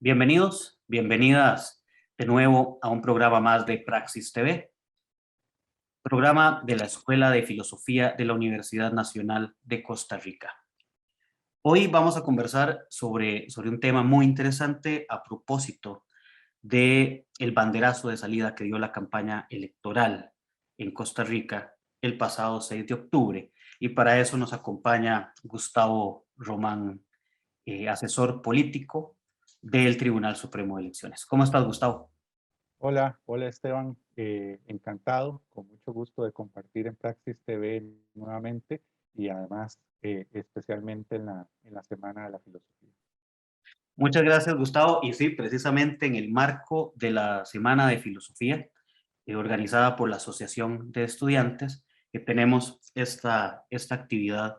Bienvenidos, bienvenidas de nuevo a un programa más de Praxis TV, programa de la Escuela de Filosofía de la Universidad Nacional de Costa Rica. Hoy vamos a conversar sobre un tema muy interesante a propósito de el banderazo de salida que dio la campaña electoral en Costa Rica el pasado 6 de octubre. Y para eso nos acompaña Gustavo Román, asesor político del Tribunal Supremo de Elecciones. ¿Cómo estás, Gustavo? Hola, hola Esteban, encantado, con mucho gusto de compartir en Praxis TV nuevamente y además especialmente en la Semana de la Filosofía. Muchas gracias, Gustavo. Y sí, precisamente en el marco de la Semana de Filosofía, organizada por la Asociación de Estudiantes, que tenemos esta actividad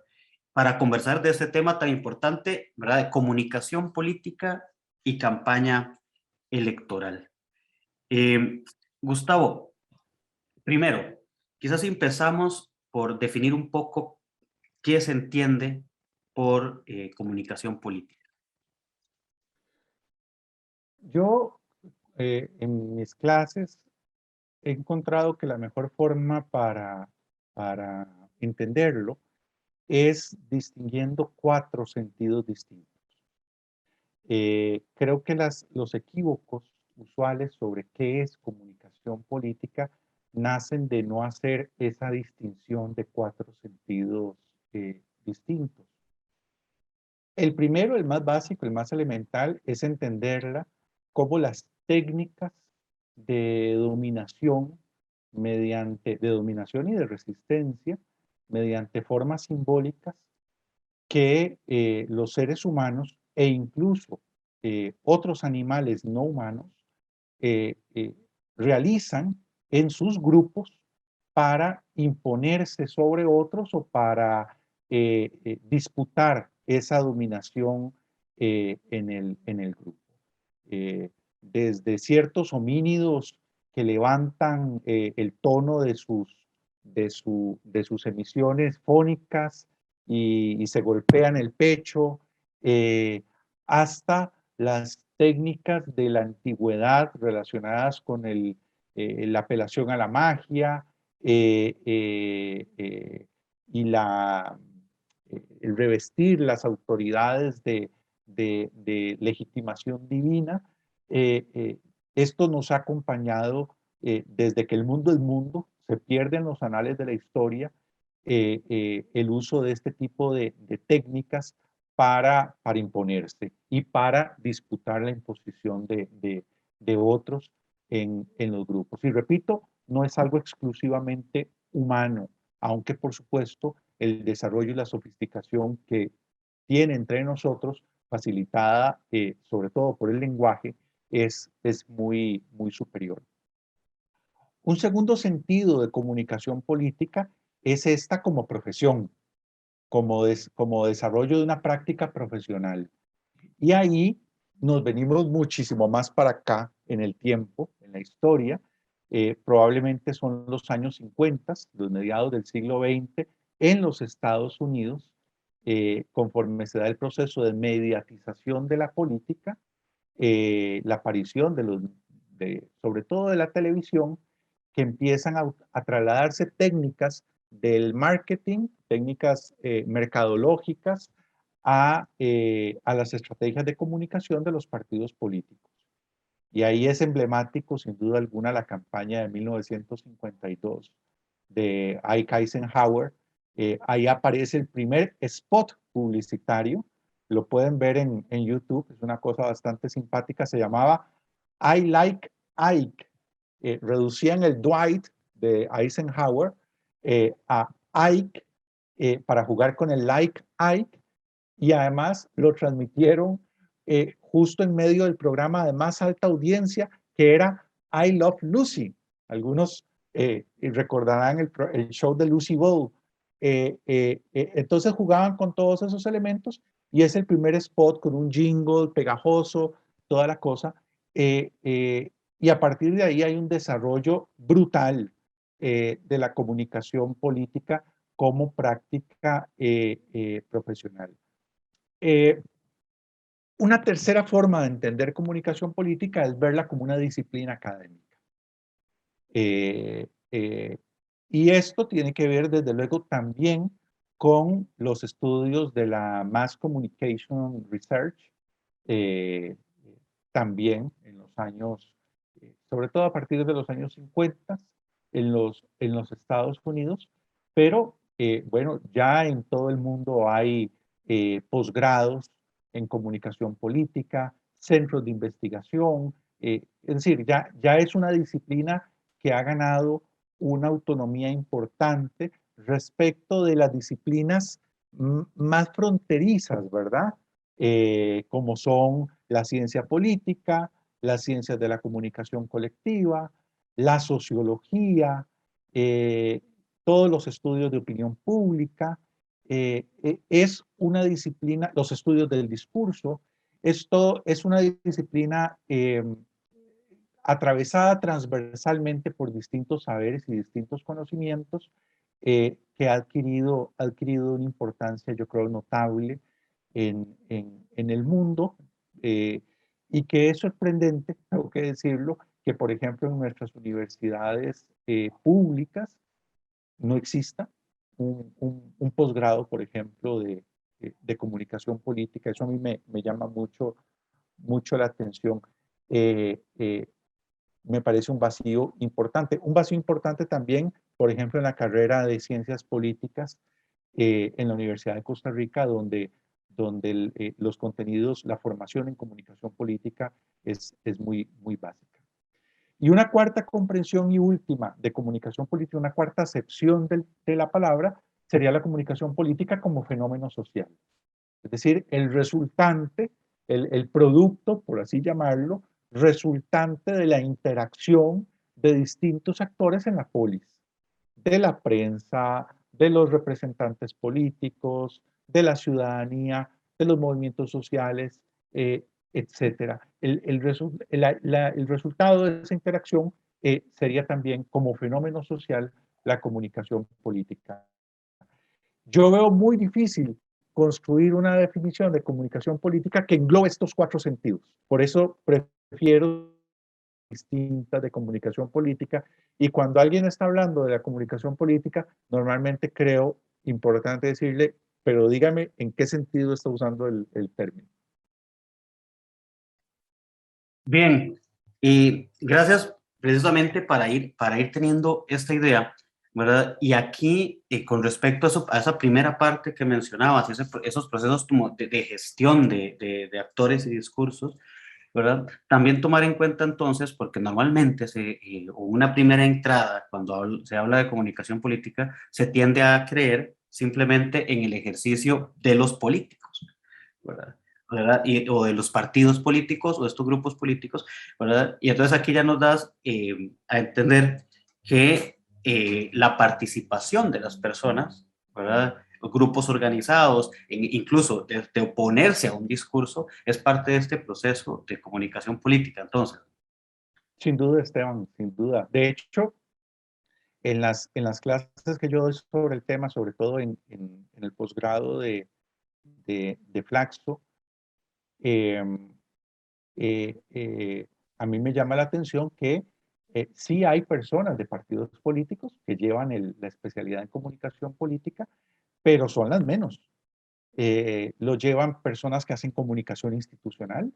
para conversar de este tema tan importante, ¿verdad? De comunicación política y campaña electoral. Eh, Gustavo, primero, quizás empezamos por definir un poco qué se entiende por comunicación política. Yo en mis clases he encontrado que la mejor forma para entenderlo es distinguiendo cuatro sentidos distintos. Creo que los equívocos usuales sobre qué es comunicación política nacen de no hacer esa distinción de cuatro sentidos distintos. El primero, el más básico, el más elemental, es entenderla como las técnicas de dominación de dominación y de resistencia mediante formas simbólicas que los seres humanos e incluso otros animales no humanos eh, eh, realizan en sus grupos para imponerse sobre otros o para disputar esa dominación en el grupo. Eh, Desde ciertos homínidos que levantan el tono de sus emisiones fónicas y se golpean el pecho, hasta las técnicas de la antigüedad relacionadas con la apelación a la magia y el revestir las autoridades de legitimación divina. eh, eh, Esto nos ha acompañado desde que el mundo es mundo, se pierde en los anales de la historia el uso de este tipo de técnicas para imponerse y para disputar la imposición de otros en los grupos. Y repito, no es algo exclusivamente humano, aunque por supuesto el desarrollo y la sofisticación que tiene entre nosotros, facilitada sobre todo por el lenguaje, es muy, muy superior. Un segundo sentido de comunicación política es esta como profesión, como desarrollo de una práctica profesional. Y ahí nos venimos muchísimo más para acá en el tiempo, en la historia. Probablemente son los años 50, los mediados del siglo XX, en los Estados Unidos, conforme se da el proceso de mediatización de la política, la aparición sobre todo de la televisión, que empiezan a trasladarse técnicas del marketing, técnicas mercadológicas, a las estrategias de comunicación de los partidos políticos. Y ahí es emblemático, sin duda alguna, la campaña de 1952 de Ike Eisenhower. Ahí aparece el primer spot publicitario, lo pueden ver en YouTube, es una cosa bastante simpática, se llamaba I Like Ike. Reducían el Dwight de Eisenhower a Ike para jugar con el Like Ike, y además lo transmitieron justo en medio del programa de más alta audiencia, que era I Love Lucy. Algunos recordarán el show de Lucy Ball. Entonces jugaban con todos esos elementos y es el primer spot con un jingle pegajoso, toda la cosa. Y a partir de ahí hay un desarrollo brutal de la comunicación política como práctica profesional. Eh, Una tercera forma de entender comunicación política es verla como una disciplina académica. Eh, eh, y esto tiene que ver, desde luego, también con los estudios de la Mass Communication Research, eh, también en los años, sobre todo a partir de los años 50 en los Estados Unidos, pero bueno, ya en todo el mundo hay posgrados en comunicación política, centros de investigación, es decir, ya es una disciplina que ha ganado una autonomía importante respecto de las disciplinas más fronterizas, ¿verdad? Como son la ciencia política, las ciencias de la comunicación colectiva, la sociología, eh, todos los estudios de opinión pública. Es una disciplina, los estudios del discurso, esto es una disciplina atravesada transversalmente por distintos saberes y distintos conocimientos, que ha adquirido una importancia, yo creo, notable en el mundo, eh, y que es sorprendente, tengo que decirlo, que por ejemplo en nuestras universidades públicas no exista un posgrado, por ejemplo, de comunicación política. Eso a mí me llama mucho la atención. Eh, eh, Me parece un vacío importante. Un vacío importante también, por ejemplo, en la carrera de ciencias políticas en la Universidad de Costa Rica, donde los contenidos, la formación en comunicación política es muy básica. Y una cuarta comprensión y última de comunicación política, una cuarta acepción de la palabra, sería la comunicación política como fenómeno social. Es decir, el resultante, el producto, por así llamarlo, resultante de la interacción de distintos actores en la polis, de la prensa, de los representantes políticos, de la ciudadanía, de los movimientos sociales, etcétera. El resultado de esa interacción sería también como fenómeno social la comunicación política. Yo veo muy difícil construir una definición de comunicación política que englobe estos cuatro sentidos. Por eso prefiero distintas de comunicación política, y cuando alguien está hablando de la comunicación política, normalmente creo importante decirle, pero dígame en qué sentido está usando el término. Bien, y gracias precisamente para ir teniendo esta idea, ¿verdad? Y aquí, con respecto a, a esa primera parte que mencionabas, esos procesos como de gestión de actores y discursos, ¿verdad? También tomar en cuenta entonces, porque normalmente una primera entrada, cuando se habla de comunicación política, se tiende a creer simplemente en el ejercicio de los políticos, ¿verdad? ¿Verdad? O de los partidos políticos o de estos grupos políticos, ¿verdad? Y entonces aquí ya nos das a entender que la participación de las personas, ¿verdad? Los grupos organizados, incluso de oponerse a un discurso, es parte de este proceso de comunicación política. Entonces, Sin duda, Esteban, sin duda. De hecho, en las clases que yo doy sobre el tema, sobre todo en el posgrado de Flaxo, eh, eh, eh, a mí me llama la atención que sí hay personas de partidos políticos que llevan la especialidad en comunicación política, pero son las menos. Lo llevan personas que hacen comunicación institucional,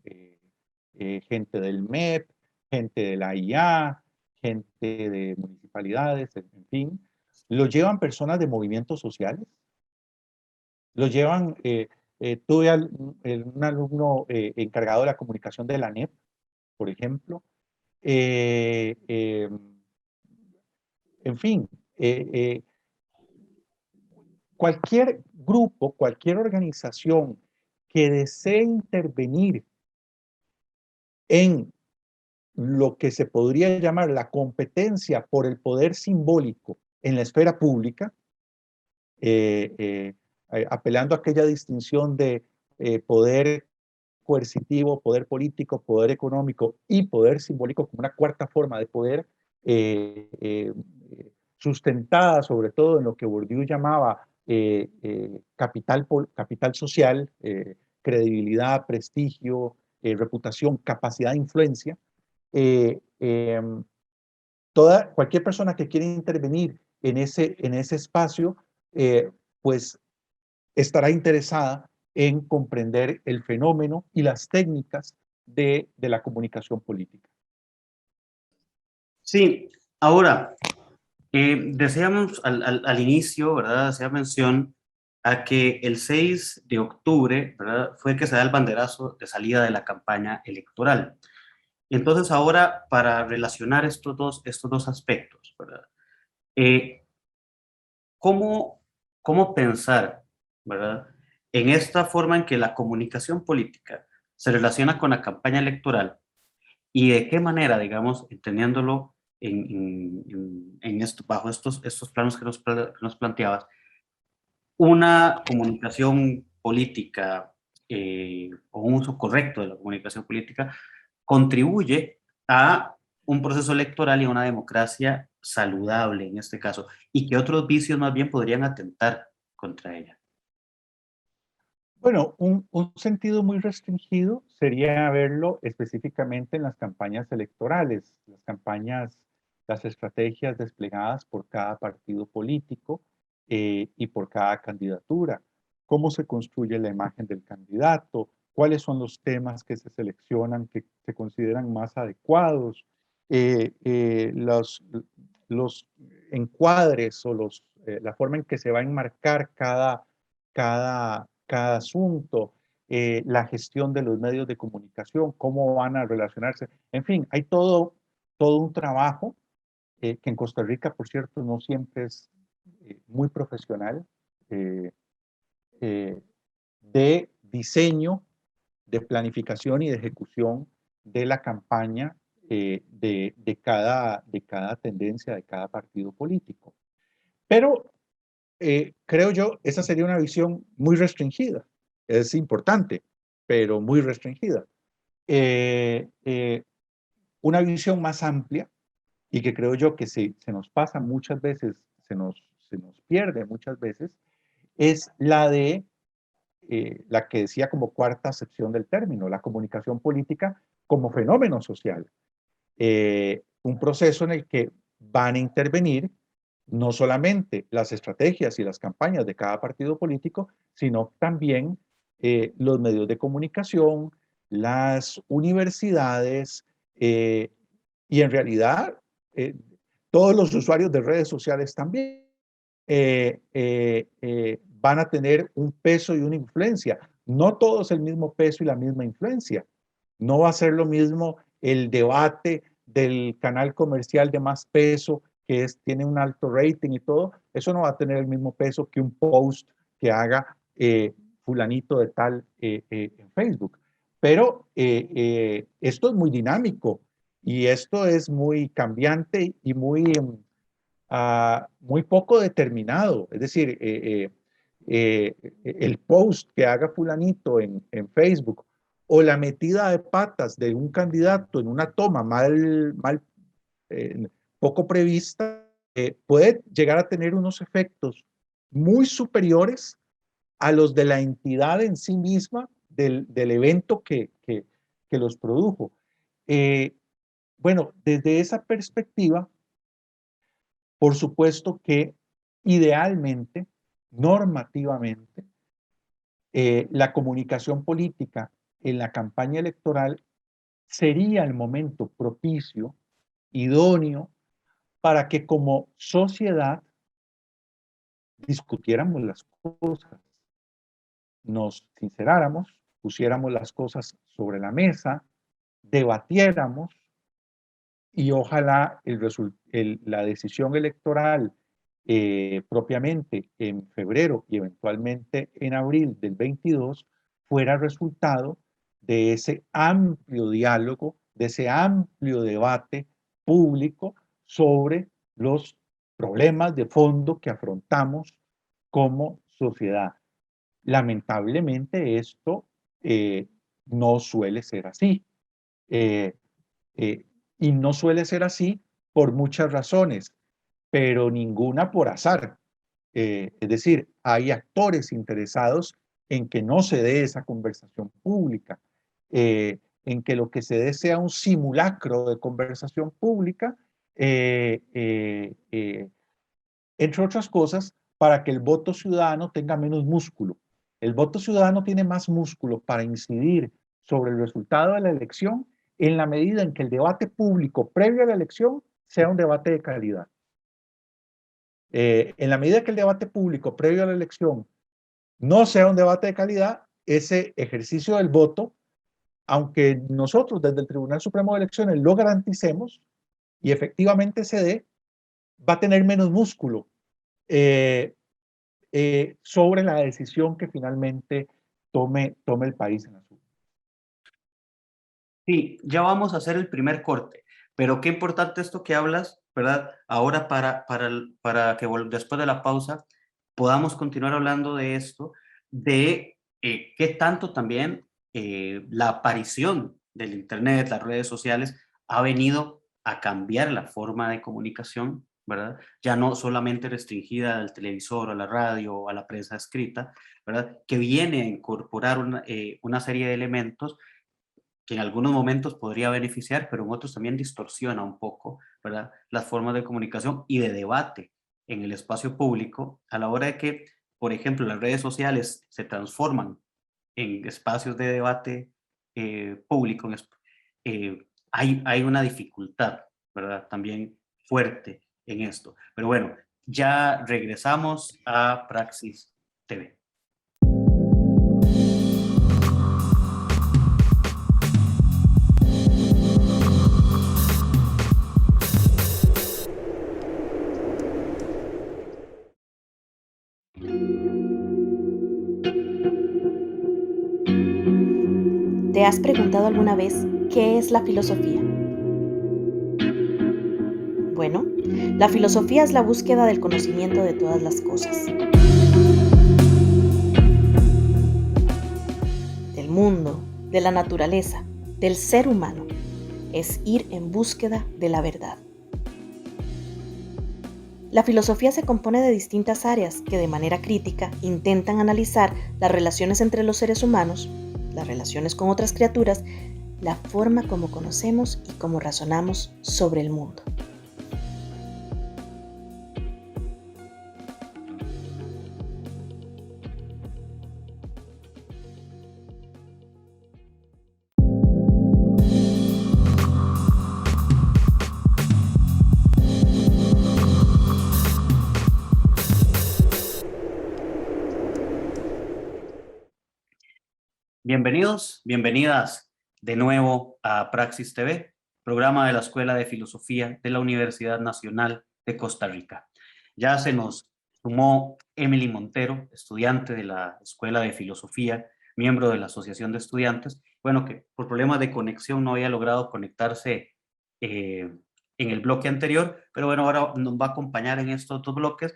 eh, gente del MEP, gente de la IA, gente de municipalidades, en fin. Lo llevan personas de movimientos sociales, lo llevan, tuve un alumno encargado de la comunicación de la NEP, por ejemplo. Eh, eh, en fin, cualquier grupo, cualquier organización que desee intervenir en lo que se podría llamar la competencia por el poder simbólico en la esfera pública, eh, eh, apelando a aquella distinción de poder coercitivo, poder político, poder económico y poder simbólico como una cuarta forma de poder, sustentada sobre todo en lo que Bourdieu llamaba capital social, credibilidad, prestigio, reputación, capacidad de influencia. Cualquier persona que quiera intervenir en ese espacio, pues estará interesada en comprender el fenómeno y las técnicas de la comunicación política. Sí, ahora, decíamos al inicio, ¿verdad? Hacía mención a que el 6 de octubre, ¿verdad? Fue que se da el banderazo de salida de la campaña electoral. Entonces, ahora, para relacionar estos dos aspectos, ¿verdad? Eh, ¿cómo, cómo pensar, ¿verdad? En esta forma en que la comunicación política se relaciona con la campaña electoral y de qué manera, digamos, entendiéndolo bajo estos planos que nos planteabas, una comunicación política o un uso correcto de la comunicación política contribuye a un proceso electoral y a una democracia saludable en este caso, y que otros vicios más bien podrían atentar contra ella. Bueno, un sentido muy restringido sería verlo específicamente en las campañas electorales, las estrategias desplegadas por cada partido político y por cada candidatura. Cómo se construye la imagen del candidato, cuáles son los temas que se seleccionan que se consideran más adecuados, los encuadres o la forma en que se va a enmarcar cada asunto, la gestión de los medios de comunicación, cómo van a relacionarse. En fin, hay todo un trabajo que en Costa Rica, por cierto, no siempre es muy profesional, eh, eh, de diseño, de planificación y de ejecución de la campaña de cada tendencia, de cada partido político. Pero creo yo, esa sería una visión muy restringida. Es importante, pero muy restringida. Una visión más amplia y que creo yo que se nos pasa muchas veces, se nos pierde muchas veces, es la que decía como cuarta acepción del término, la comunicación política como fenómeno social. Un proceso en el que van a intervenir no solamente las estrategias y las campañas de cada partido político, sino también los medios de comunicación, las universidades y en realidad todos los usuarios de redes sociales también van a tener un peso y una influencia. No todos el mismo peso y la misma influencia. No va a ser lo mismo el debate del canal comercial de más peso, tiene un alto rating y todo. Eso no va a tener el mismo peso que un post que haga fulanito de tal en Facebook. Pero esto es muy dinámico y esto es muy cambiante y muy poco determinado. Es decir, el post que haga fulanito en Facebook o la metida de patas de un candidato en una toma poco prevista, puede llegar a tener unos efectos muy superiores a los de la entidad en sí misma del evento que los produjo. Bueno, desde esa perspectiva, por supuesto que idealmente, normativamente, la comunicación política en la campaña electoral sería el momento propicio, idóneo, para que como sociedad discutiéramos las cosas, nos sinceráramos, pusiéramos las cosas sobre la mesa, debatiéramos y ojalá la decisión electoral propiamente en febrero y eventualmente en abril del 22 fuera resultado de ese amplio diálogo, de ese amplio debate público sobre los problemas de fondo que afrontamos como sociedad. Lamentablemente esto no suele ser así. Eh, eh, y no suele ser así por muchas razones, pero ninguna por azar. Es decir, hay actores interesados en que no se dé esa conversación pública, en que lo que se dé sea un simulacro de conversación pública, entre otras cosas, para que el voto ciudadano tenga menos músculo. El voto ciudadano tiene más músculo para incidir sobre el resultado de la elección en la medida en que el debate público previo a la elección sea un debate de calidad. En la medida que el debate público previo a la elección no sea un debate de calidad, ese ejercicio del voto, aunque nosotros desde el Tribunal Supremo de Elecciones lo garanticemos y efectivamente se dé, va a tener menos músculo sobre la decisión que finalmente tome el país en asunto. Sí, ya vamos a hacer el primer corte, pero qué importante esto que hablas, ¿verdad? Ahora para que después de la pausa podamos continuar hablando de esto, de qué tanto también la aparición del Internet, las redes sociales, ha venido a cambiar la forma de comunicación, ¿verdad? Ya no solamente restringida al televisor, a la radio o a la prensa escrita, ¿verdad? Que viene a incorporar una serie de elementos que en algunos momentos podría beneficiar, pero en otros también distorsiona un poco, ¿verdad? Las formas de comunicación y de debate en el espacio público a la hora de que, por ejemplo, las redes sociales se transforman en espacios de debate público, hay una dificultad, ¿verdad? También fuerte en esto. Pero bueno, ya regresamos a Praxis TV. ¿Te has preguntado alguna vez qué es la filosofía? Bueno, la filosofía es la búsqueda del conocimiento de todas las cosas, del mundo, de la naturaleza, del ser humano. Es ir en búsqueda de la verdad. La filosofía se compone de distintas áreas que de manera crítica intentan analizar las relaciones entre los seres humanos, las relaciones con otras criaturas, la forma como conocemos y cómo razonamos sobre el mundo. Bienvenidos, bienvenidas de nuevo a Praxis TV, programa de la Escuela de Filosofía de la Universidad Nacional de Costa Rica. Ya se nos sumó Emily Montero, estudiante de la Escuela de Filosofía, miembro de la Asociación de Estudiantes, bueno, que por problemas de conexión no había logrado conectarse en el bloque anterior, pero bueno, ahora nos va a acompañar en estos dos bloques,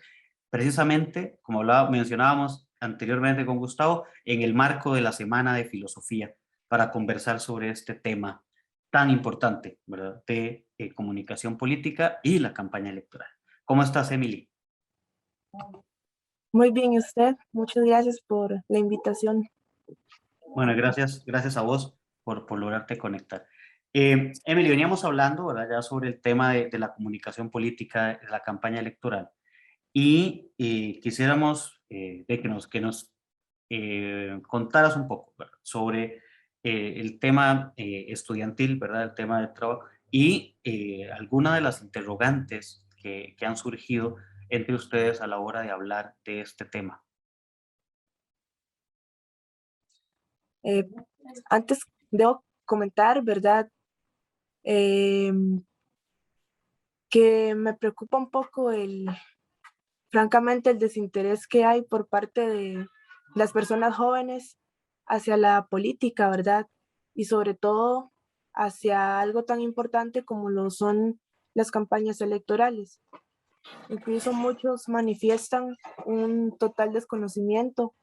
precisamente, como mencionábamos anteriormente con Gustavo, en el marco de la Semana de Filosofía, para conversar sobre este tema tan importante, ¿verdad?, de comunicación política y la campaña electoral. ¿Cómo estás, Emily? Muy bien, ¿y usted? Muchas gracias por la invitación. Bueno, gracias a vos por lograrte conectar. Emily, veníamos hablando, ¿verdad?, ya sobre el tema de la comunicación política, de la campaña electoral, y quisiéramos de que nos contaras un poco, ¿verdad?, sobre el tema estudiantil, ¿verdad?, el tema del trabajo, y algunas de las interrogantes que han surgido entre ustedes a la hora de hablar de este tema. Eh, Antes debo comentar, ¿verdad? Que me preocupa un poco francamente, el desinterés que hay por parte de las personas jóvenes hacia la política, ¿verdad? Y sobre todo hacia algo tan importante como lo son las campañas electorales. Incluso muchos manifiestan un total desconocimiento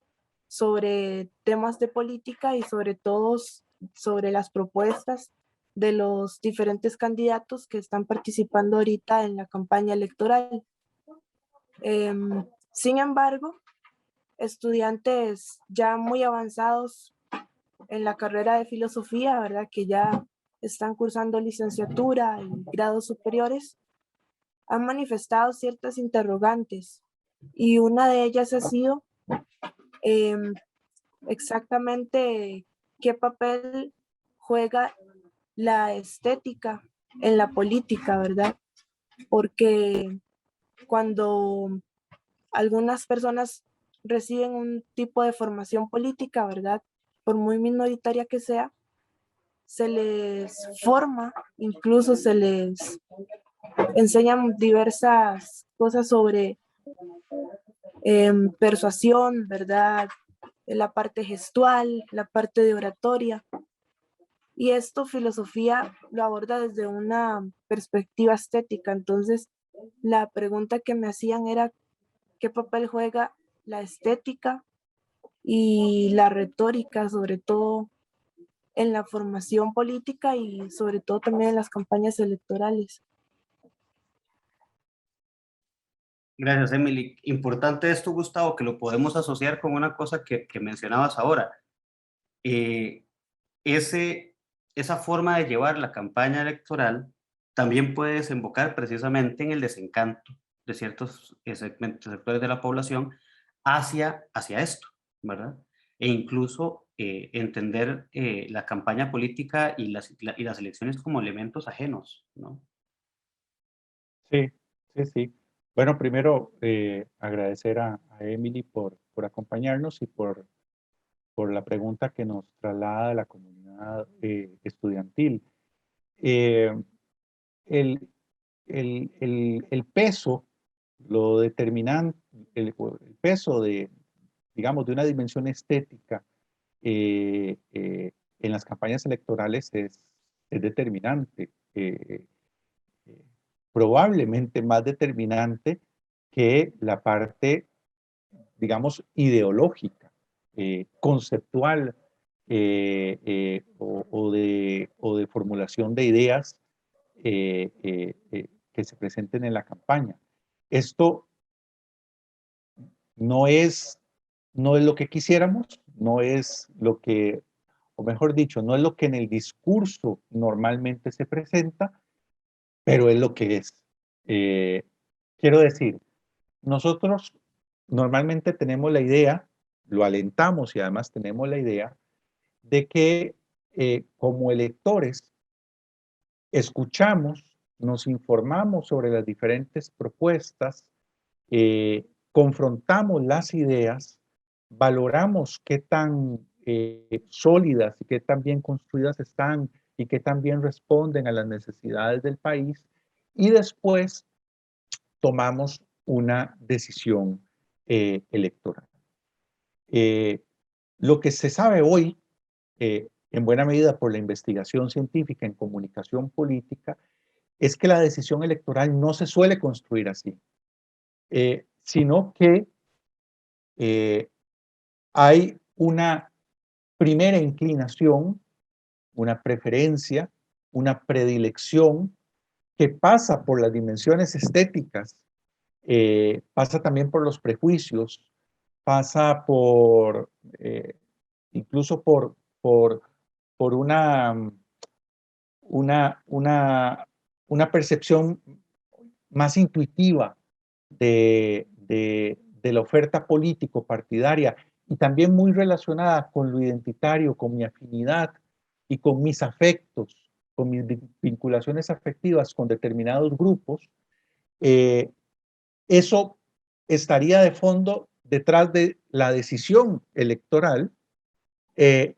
sobre temas de política y sobre todo sobre las propuestas de los diferentes candidatos que están participando ahorita en la campaña electoral. Sin embargo, estudiantes ya muy avanzados en la carrera de filosofía, ¿verdad? Que ya están cursando licenciatura y grados superiores, han manifestado ciertas interrogantes y una de ellas ha sido exactamente qué papel juega la estética en la política, ¿verdad? Porque cuando algunas personas reciben un tipo de formación política, ¿verdad? Por muy minoritaria que sea, se les forma, incluso se les enseñan diversas cosas sobre persuasión, ¿verdad? La parte gestual, la parte de oratoria. Y esto filosofía lo aborda desde una perspectiva estética. Entonces, la pregunta que me hacían era, ¿qué papel juega la estética y la retórica, sobre todo en la formación política y sobre todo también en las campañas electorales? Gracias, Emily. Importante esto, Gustavo, que lo podemos asociar con una cosa que mencionabas ahora. Eh, esa forma de llevar la campaña electoral también puede desembocar precisamente en el desencanto de ciertos segmentos, sectores de la población hacia esto, ¿verdad? E incluso entender la campaña política y las elecciones como elementos ajenos, ¿no? Sí, sí, sí. Bueno, primero agradecer a Emily por acompañarnos y por la pregunta que nos traslada de la comunidad estudiantil. Eh, el, el peso, lo determinante, el peso de, digamos, de una dimensión estética en las campañas electorales es determinante. Probablemente más determinante que la parte, digamos, ideológica, conceptual o de formulación de ideas que se presenten en la campaña. Esto no es, no es lo que quisiéramos, no es lo que, o mejor dicho, no es lo que en el discurso normalmente se presenta, pero es lo que es. Quiero decir, nosotros normalmente tenemos la idea, lo alentamos y además tenemos la idea de que como electores escuchamos, nos informamos sobre las diferentes propuestas, confrontamos las ideas, valoramos qué tan sólidas y qué tan bien construidas están y qué tan bien responden a las necesidades del país y después tomamos una decisión electoral. Lo que se sabe hoy, en buena medida por la investigación científica en comunicación política, es que la decisión electoral no se suele construir así, sino que hay una primera inclinación, una preferencia, una predilección que pasa por las dimensiones estéticas, pasa también por los prejuicios, pasa por, incluso por una percepción más intuitiva de la oferta político-partidaria y también muy relacionada con lo identitario, con mi afinidad y con mis afectos, con mis vinculaciones afectivas con determinados grupos, eso estaría de fondo detrás de la decisión electoral y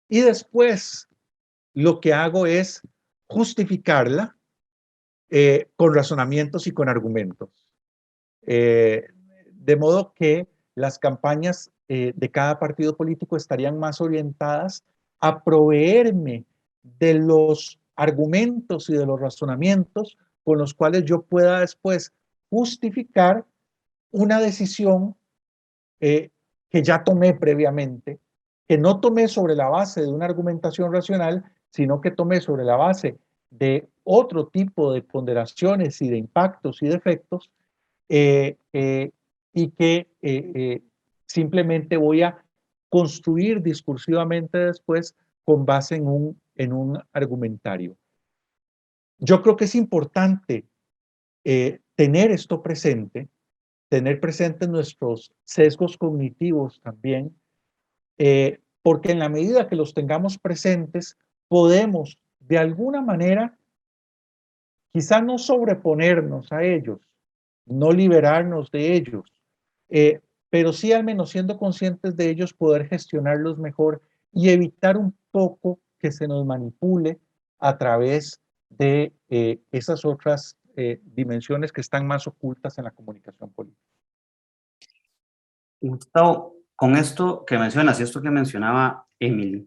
después lo que hago es justificarla con razonamientos y con argumentos. De modo que las campañas de cada partido político estarían más orientadas a proveerme de los argumentos y de los razonamientos con los cuales yo pueda después justificar una decisión que ya tomé previamente, que no tomé sobre la base de una argumentación racional, sino que tomé sobre la base de otro tipo de ponderaciones y de impactos y de efectos y que simplemente voy a construir discursivamente después con base en un argumentario. Yo creo que es importante tener esto presente, tener presentes nuestros sesgos cognitivos también, porque en la medida que los tengamos presentes, podemos de alguna manera, quizá no sobreponernos a ellos, no liberarnos de ellos, pero sí al menos siendo conscientes de ellos, poder gestionarlos mejor y evitar un poco que se nos manipule a través de esas otras dimensiones que están más ocultas en la comunicación política. Gustavo, con esto que mencionas y esto que mencionaba Emily,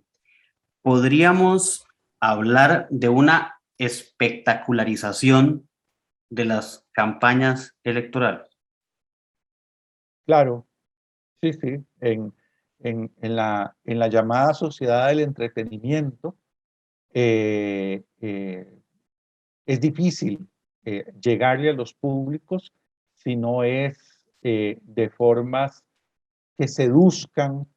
¿podríamos hablar de una espectacularización de las campañas electorales? Claro, sí, sí. En la llamada sociedad del entretenimiento, es difícil llegarle a los públicos si no es de formas que seduzcan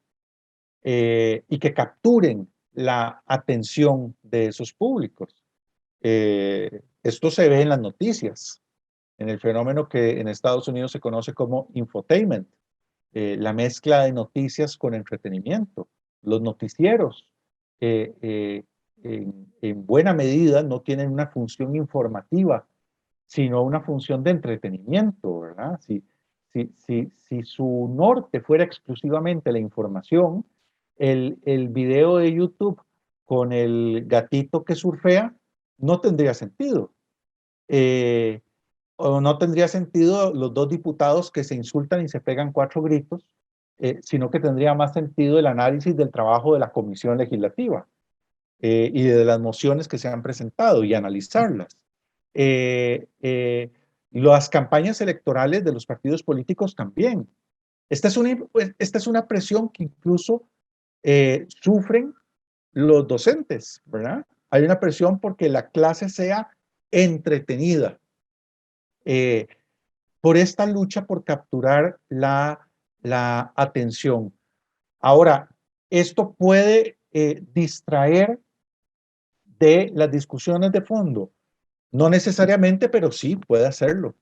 y que capturen la atención de esos públicos. Esto se ve en las noticias, en el fenómeno que en Estados Unidos se conoce como infotainment, la mezcla de noticias con entretenimiento. Los noticieros, en buena medida, no tienen una función informativa, sino una función de entretenimiento, ¿verdad? Si su norte fuera exclusivamente la información, el video de YouTube con el gatito que surfea no tendría sentido. O no tendría sentido los dos diputados que se insultan y se pegan 4 gritos, sino que tendría más sentido el análisis del trabajo de la comisión legislativa y de las mociones que se han presentado y analizarlas. Las campañas electorales de los partidos políticos también. Esta es una presión que incluso sufren los docentes, ¿verdad? Hay una presión porque la clase sea entretenida. Por esta lucha por capturar la atención. Ahora, esto puede distraer de las discusiones de fondo. No necesariamente, pero sí puede hacerlo,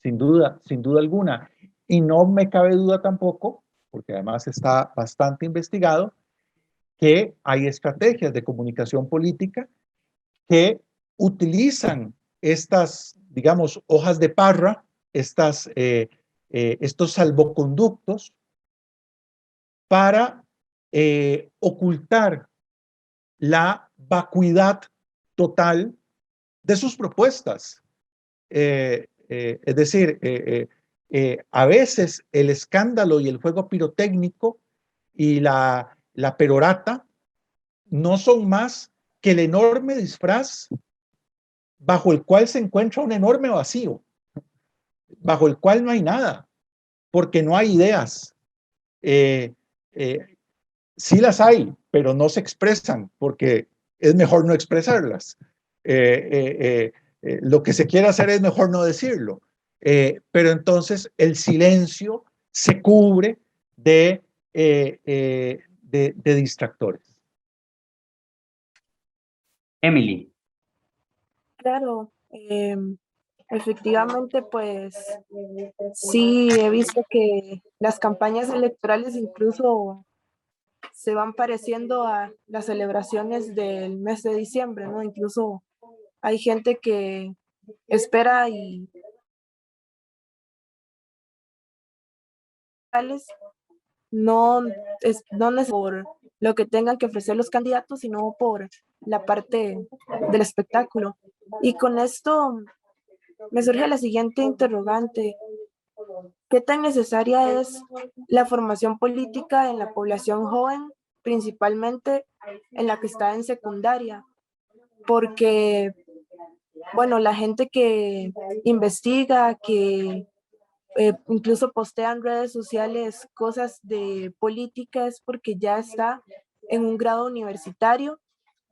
sin duda alguna. Y no me cabe duda tampoco, porque además está bastante investigado, que hay estrategias de comunicación política que utilizan estas, digamos, hojas de parra, estos salvoconductos para ocultar la vacuidad total de sus propuestas. Es decir, a veces el escándalo y el fuego pirotécnico y la perorata no son más que el enorme disfraz bajo el cual se encuentra un enorme vacío, bajo el cual no hay nada, porque no hay ideas. Sí las hay, pero no se expresan, porque es mejor no expresarlas. Lo que se quiere hacer es mejor no decirlo. Pero entonces el silencio se cubre de distractores. Emily. Claro, efectivamente, pues sí, he visto que las campañas electorales incluso se van pareciendo a las celebraciones del mes de diciembre, ¿no? Incluso hay gente que espera y no es por lo que tengan que ofrecer los candidatos, sino por la parte del espectáculo. Y con esto me surge la siguiente interrogante. ¿Qué tan necesaria es la formación política en la población joven, principalmente en la que está en secundaria? Porque, bueno, la gente que investiga, que incluso postea en redes sociales cosas de política es porque ya está en un grado universitario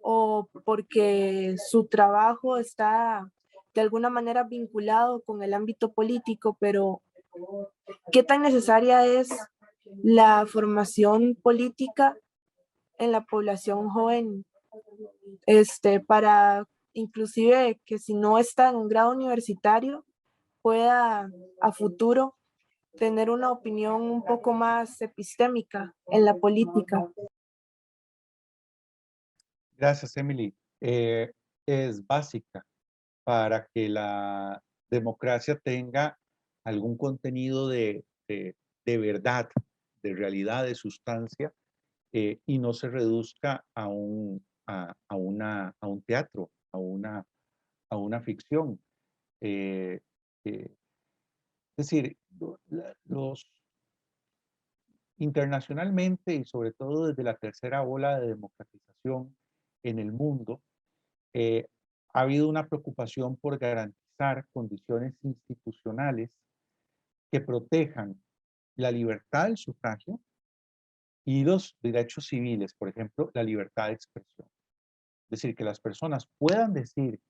o porque su trabajo está de alguna manera vinculado con el ámbito político, pero ¿qué tan necesaria es la formación política en la población joven, para inclusive que si no está en un grado universitario, pueda a futuro tener una opinión un poco más epistémica en la política. Gracias, Emily. Es básica para que la democracia tenga algún contenido de verdad, de realidad, de sustancia, y no se reduzca a un teatro, a una ficción. Eh, eh, es decir, los internacionalmente y sobre todo desde la tercera ola de democratización en el mundo, ha habido una preocupación por garantizar condiciones institucionales que protejan la libertad del sufragio y los derechos civiles, por ejemplo, la libertad de expresión. Es decir, que las personas puedan decir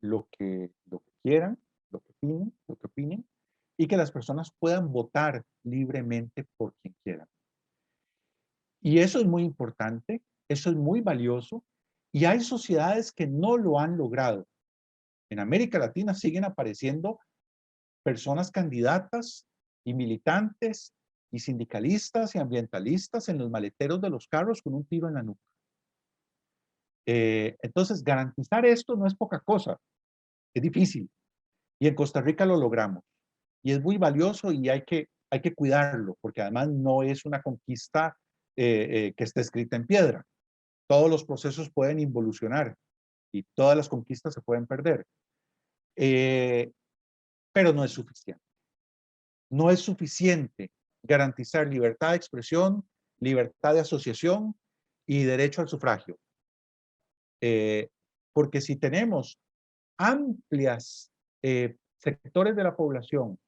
lo que quieran, lo que opinen, y que las personas puedan votar libremente por quien quieran. Y eso es muy importante, eso es muy valioso, y hay sociedades que no lo han logrado. En América Latina siguen apareciendo personas candidatas y militantes y sindicalistas y ambientalistas en los maleteros de los carros con un tiro en la nuca. Entonces, garantizar esto no es poca cosa, es difícil. Y en Costa Rica lo logramos. Y es muy valioso y hay que cuidarlo, porque además no es una conquista que esté escrita en piedra. Todos los procesos pueden involucionar y todas las conquistas se pueden perder. Pero no es suficiente. No es suficiente garantizar libertad de expresión, libertad de asociación y derecho al sufragio. Porque si tenemos amplias sectores de la población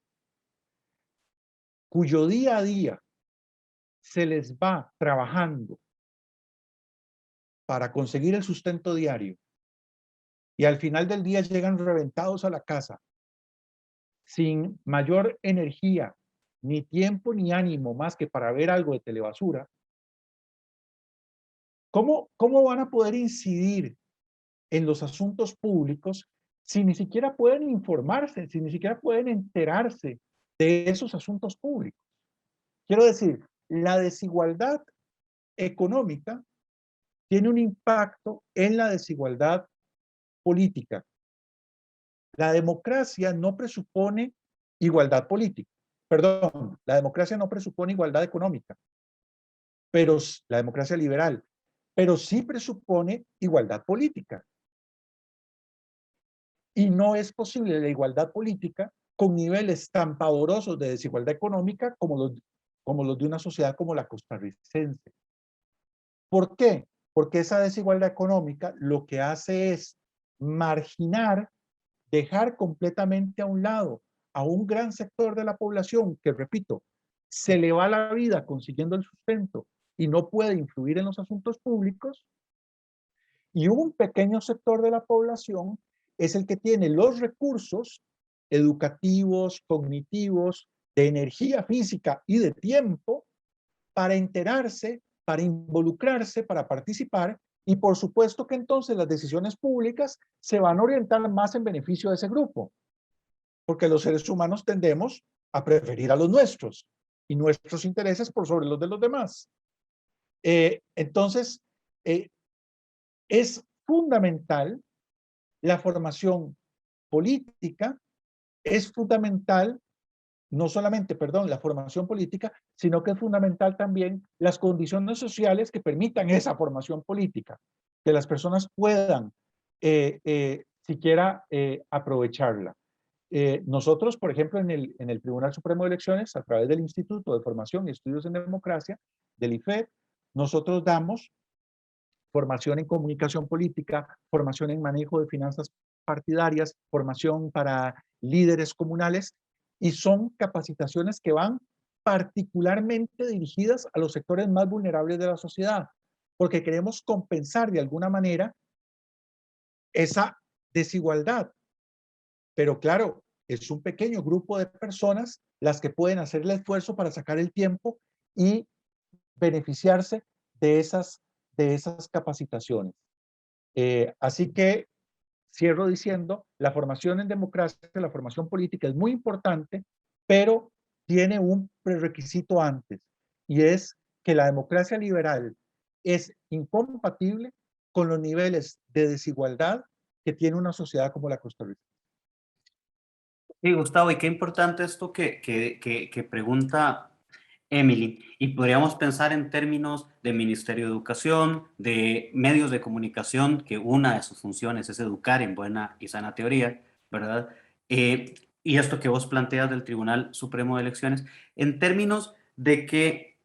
cuyo día a día se les va trabajando para conseguir el sustento diario y al final del día llegan reventados a la casa sin mayor energía, ni tiempo, ni ánimo más que para ver algo de telebasura, ¿cómo van a poder incidir en los asuntos públicos si ni siquiera pueden informarse, si ni siquiera pueden enterarse de esos asuntos públicos? Quiero decir, la desigualdad económica tiene un impacto en la desigualdad política. La democracia no presupone igualdad política. Perdón, la democracia no presupone igualdad económica, pero la democracia liberal, pero sí presupone igualdad política. Y no es posible la igualdad política con niveles tan pavorosos de desigualdad económica como los de una sociedad como la costarricense. ¿Por qué? Porque esa desigualdad económica lo que hace es marginar, dejar completamente a un lado a un gran sector de la población que, repito, se le va la vida consiguiendo el sustento y no puede influir en los asuntos públicos, y un pequeño sector de la población es el que tiene los recursos educativos, cognitivos, de energía física y de tiempo para enterarse, para involucrarse, para participar, y por supuesto que entonces las decisiones públicas se van a orientar más en beneficio de ese grupo, porque los seres humanos tendemos a preferir a los nuestros y nuestros intereses por sobre los de los demás. Entonces, es fundamental la formación política, es fundamental no solamente, perdón, la formación política, sino que es fundamental también las condiciones sociales que permitan esa formación política, que las personas puedan siquiera aprovecharla. Nosotros, por ejemplo, en el Tribunal Supremo de Elecciones, a través del Instituto de Formación y Estudios en Democracia, del IFED, nosotros damos formación en comunicación política, formación en manejo de finanzas partidarias, formación para líderes comunales, y son capacitaciones que van particularmente dirigidas a los sectores más vulnerables de la sociedad, porque queremos compensar de alguna manera esa desigualdad. Pero claro, es un pequeño grupo de personas las que pueden hacer el esfuerzo para sacar el tiempo y beneficiarse de esas capacitaciones. Así que cierro diciendo, la formación en democracia, la formación política es muy importante, pero tiene un prerequisito antes, y es que la democracia liberal es incompatible con los niveles de desigualdad que tiene una sociedad como la costarricense. Sí, Gustavo, y qué importante esto que pregunta Emily. Y podríamos pensar en términos de Ministerio de Educación, de medios de comunicación, que una de sus funciones es educar en buena y sana teoría, ¿verdad? Y esto que vos planteas del Tribunal Supremo de Elecciones, en términos de que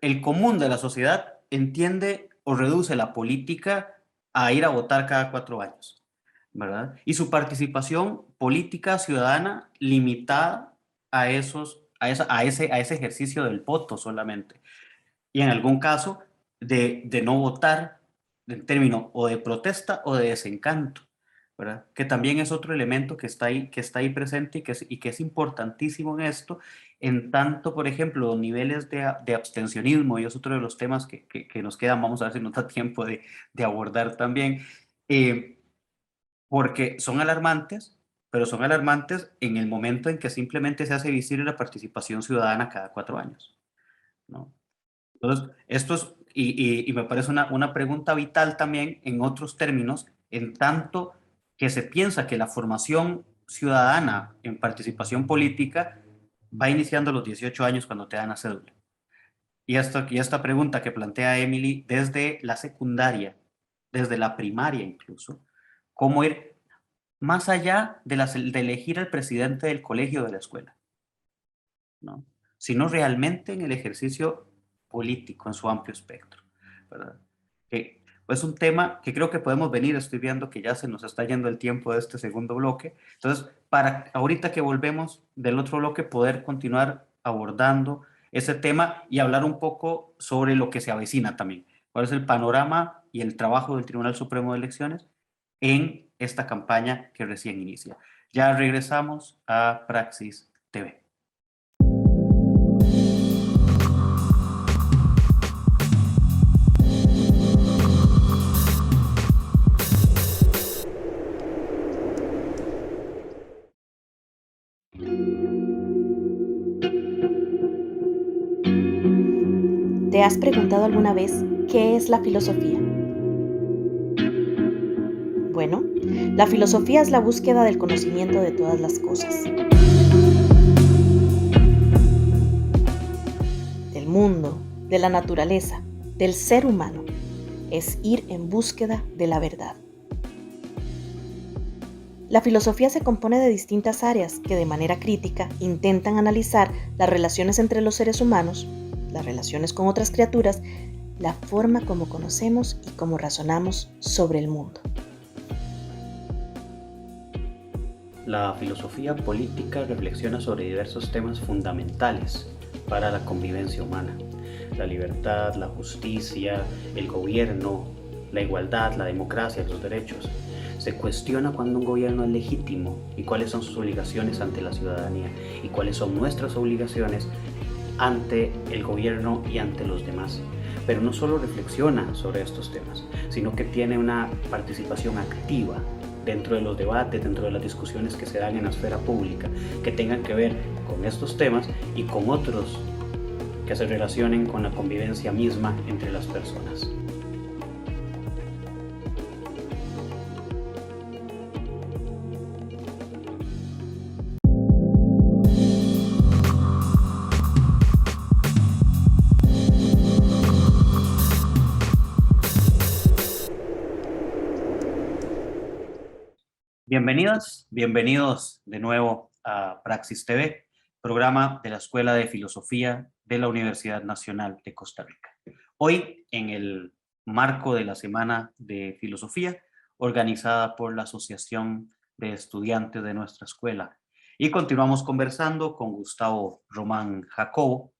el común de la sociedad entiende o reduce la política a ir a votar cada 4 años, ¿verdad? Y su participación política ciudadana limitada a ese ejercicio del voto solamente. Y en algún caso de no votar en términos o de protesta o de desencanto, ¿verdad? Que también es otro elemento que está ahí presente y que es importantísimo en esto, en tanto, por ejemplo, los niveles de abstencionismo, y es otro de los temas que nos quedan, vamos a ver si nos da tiempo de abordar también, porque son alarmantes, pero son alarmantes en el momento en que simplemente se hace visible la participación ciudadana cada 4 años, ¿no? Entonces, esto es, y me parece una pregunta vital también en otros términos, en tanto que se piensa que la formación ciudadana en participación política va iniciando a los 18 años cuando te dan la cédula. Y esta pregunta que plantea Emily desde la secundaria, desde la primaria incluso, cómo ir más allá de elegir al presidente del colegio o de la escuela, ¿no? Sino realmente en el ejercicio político en su amplio espectro, ¿verdad? Que es un tema que creo que podemos venir, estoy viendo que ya se nos está yendo el tiempo de este segundo bloque, entonces para ahorita que volvemos del otro bloque poder continuar abordando ese tema y hablar un poco sobre lo que se avecina también, cuál es el panorama y el trabajo del Tribunal Supremo de Elecciones en esta campaña que recién inicia. Ya regresamos a Praxis TV. ¿Te has preguntado alguna vez qué es la filosofía? Bueno, la filosofía es la búsqueda del conocimiento de todas las cosas, del mundo, de la naturaleza, del ser humano. Es ir en búsqueda de la verdad. La filosofía se compone de distintas áreas que de manera crítica intentan analizar las relaciones entre los seres humanos, las relaciones con otras criaturas, la forma como conocemos y cómo razonamos sobre el mundo. La filosofía política reflexiona sobre diversos temas fundamentales para la convivencia humana: la libertad, la justicia, el gobierno, la igualdad, la democracia, los derechos. Se cuestiona cuándo un gobierno es legítimo y cuáles son sus obligaciones ante la ciudadanía y cuáles son nuestras obligaciones ante el gobierno y ante los demás. Pero no solo reflexiona sobre estos temas, sino que tiene una participación activa dentro de los debates, dentro de las discusiones que se dan en la esfera pública, que tengan que ver con estos temas y con otros que se relacionen con la convivencia misma entre las personas. Bienvenidas, bienvenidos de nuevo a Praxis TV, programa de la Escuela de Filosofía de la Universidad Nacional de Costa Rica. Hoy, en el marco de la Semana de Filosofía, organizada por la Asociación de Estudiantes de nuestra escuela. Y continuamos conversando con Gustavo Román Jacobo,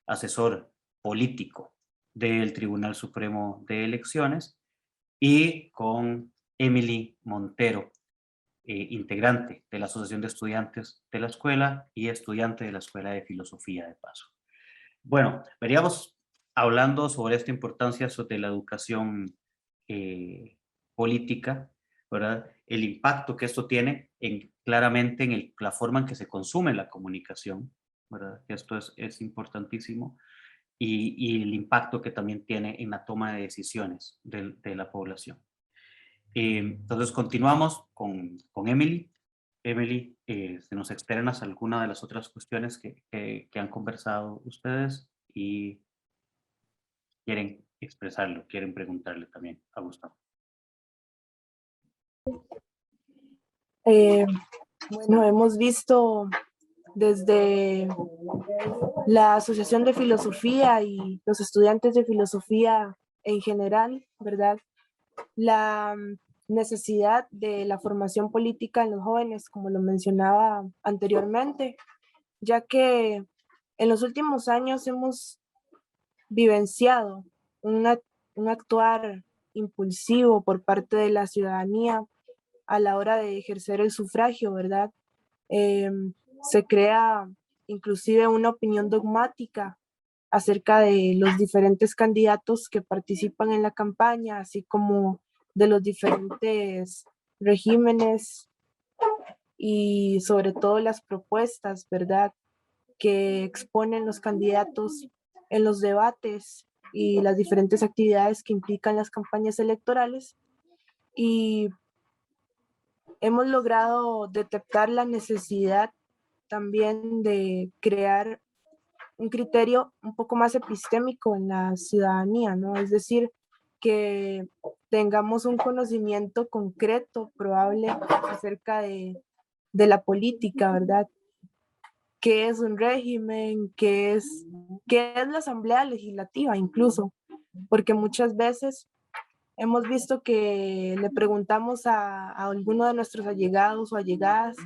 asesor político del Tribunal Supremo de Elecciones, y con Emily Montero, integrante de la Asociación de Estudiantes de la Escuela y estudiante de la Escuela de Filosofía de paso. Bueno, veníamos hablando sobre esta importancia de la educación política, ¿verdad? El impacto que esto tiene claramente en la forma en que se consume la comunicación, ¿verdad? Esto es importantísimo. Y el impacto que también tiene en la toma de decisiones de la población. Entonces continuamos con Emily. Emily, ¿se nos externas alguna de las otras cuestiones que han conversado ustedes y quieren expresarlo, quieren preguntarle también a Gustavo? Bueno, hemos visto desde la Asociación de Filosofía y los estudiantes de filosofía en general, ¿verdad? La necesidad de la formación política en los jóvenes, como lo mencionaba anteriormente, ya que en los últimos años hemos vivenciado un actuar impulsivo por parte de la ciudadanía a la hora de ejercer el sufragio, ¿verdad? Se crea inclusive una opinión dogmática acerca de los diferentes candidatos que participan en la campaña, así como de los diferentes regímenes y sobre todo las propuestas, ¿verdad?, que exponen los candidatos en los debates y las diferentes actividades que implican las campañas electorales. Y hemos logrado detectar la necesidad también de crear un criterio un poco más epistémico en la ciudadanía, ¿no? Es decir, que tengamos un conocimiento concreto, probable, acerca de la política, ¿verdad? ¿Qué es un régimen? ¿Qué es la Asamblea Legislativa incluso? Porque muchas veces hemos visto que le preguntamos a alguno de nuestros allegados o allegadas,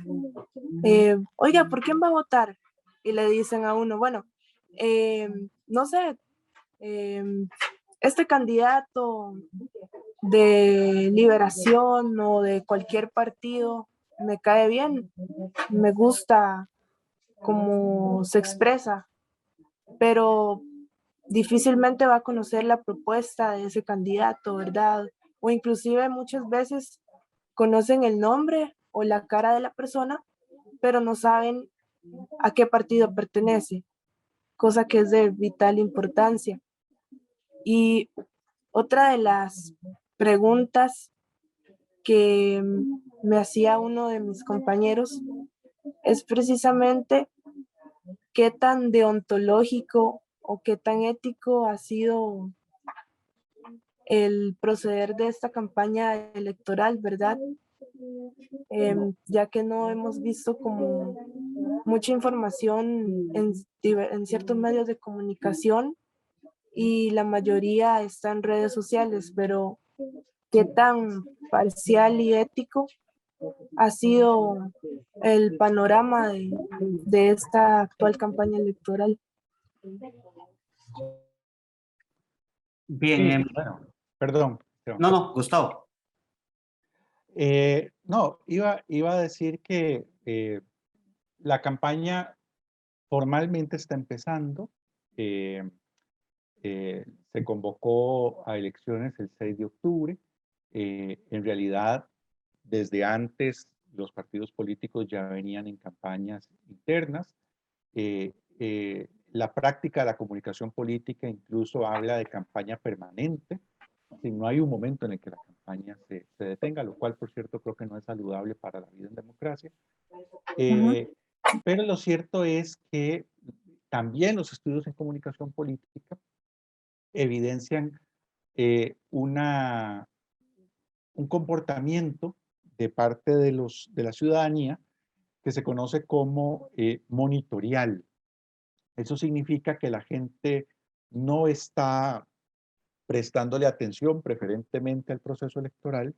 oiga, ¿por quién va a votar? Y le dicen a uno, bueno, no sé, este candidato de Liberación o de cualquier partido me cae bien, me gusta cómo se expresa, pero difícilmente va a conocer la propuesta de ese candidato, ¿verdad? O inclusive muchas veces conocen el nombre o la cara de la persona, pero no saben a qué partido pertenece, cosa que es de vital importancia. Y otra de las preguntas que me hacía uno de mis compañeros es precisamente qué tan deontológico o qué tan ético ha sido el proceder de esta campaña electoral, ¿verdad? Ya que no hemos visto como mucha información en ciertos medios de comunicación y la mayoría está en redes sociales, pero qué tan parcial y ético ha sido el panorama de esta actual campaña electoral. Bien, Sí, Emily. bueno, perdón. No, no, Gustavo. No, iba a decir que la campaña formalmente está empezando. Se convocó a elecciones el 6 de octubre. En realidad, desde antes, los partidos políticos ya venían en campañas internas. La práctica de la comunicación política incluso habla de campaña permanente. Si no hay un momento en el que la campaña se detenga, lo cual, por cierto, creo que no es saludable para la vida en democracia. Pero lo cierto es que también los estudios en comunicación política evidencian un comportamiento de parte de la ciudadanía que se conoce como monitorial. Eso significa que la gente no está prestándole atención preferentemente al proceso electoral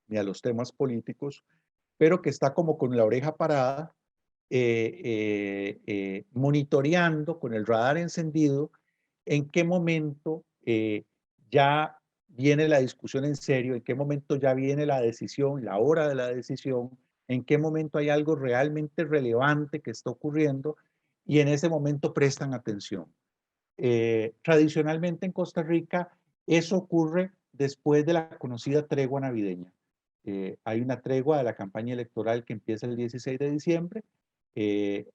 ni a los temas políticos, pero que está como con la oreja parada, monitoreando con el radar encendido en qué momento ya viene la discusión en serio, en qué momento ya viene la decisión, la hora de la decisión, en qué momento hay algo realmente relevante que está ocurriendo y en ese momento prestan atención. Tradicionalmente en Costa Rica eso ocurre después de la conocida tregua navideña. Hay una tregua de la campaña electoral que empieza el 16 de diciembre,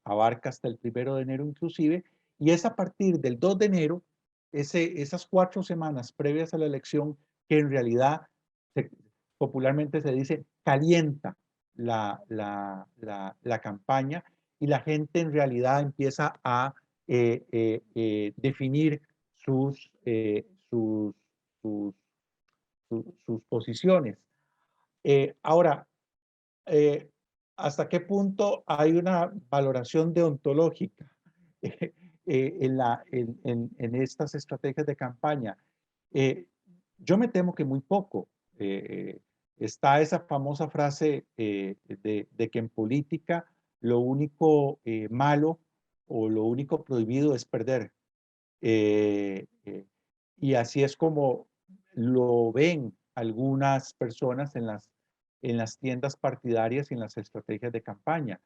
abarca hasta el 1 de enero inclusive, y es a partir del 2 de enero, esas 4 semanas previas a la elección, que en realidad popularmente se dice calienta la campaña y la gente en realidad empieza a definir sus, sus, sus, sus posiciones. Ahora, ¿hasta qué punto hay una valoración deontológica en estas estrategias de campaña? Yo me temo que muy poco. Está esa famosa frase de que en política lo único malo o lo único prohibido es perder. Y así es como lo ven algunas personas en las tiendas partidarias y en las estrategias de campaña.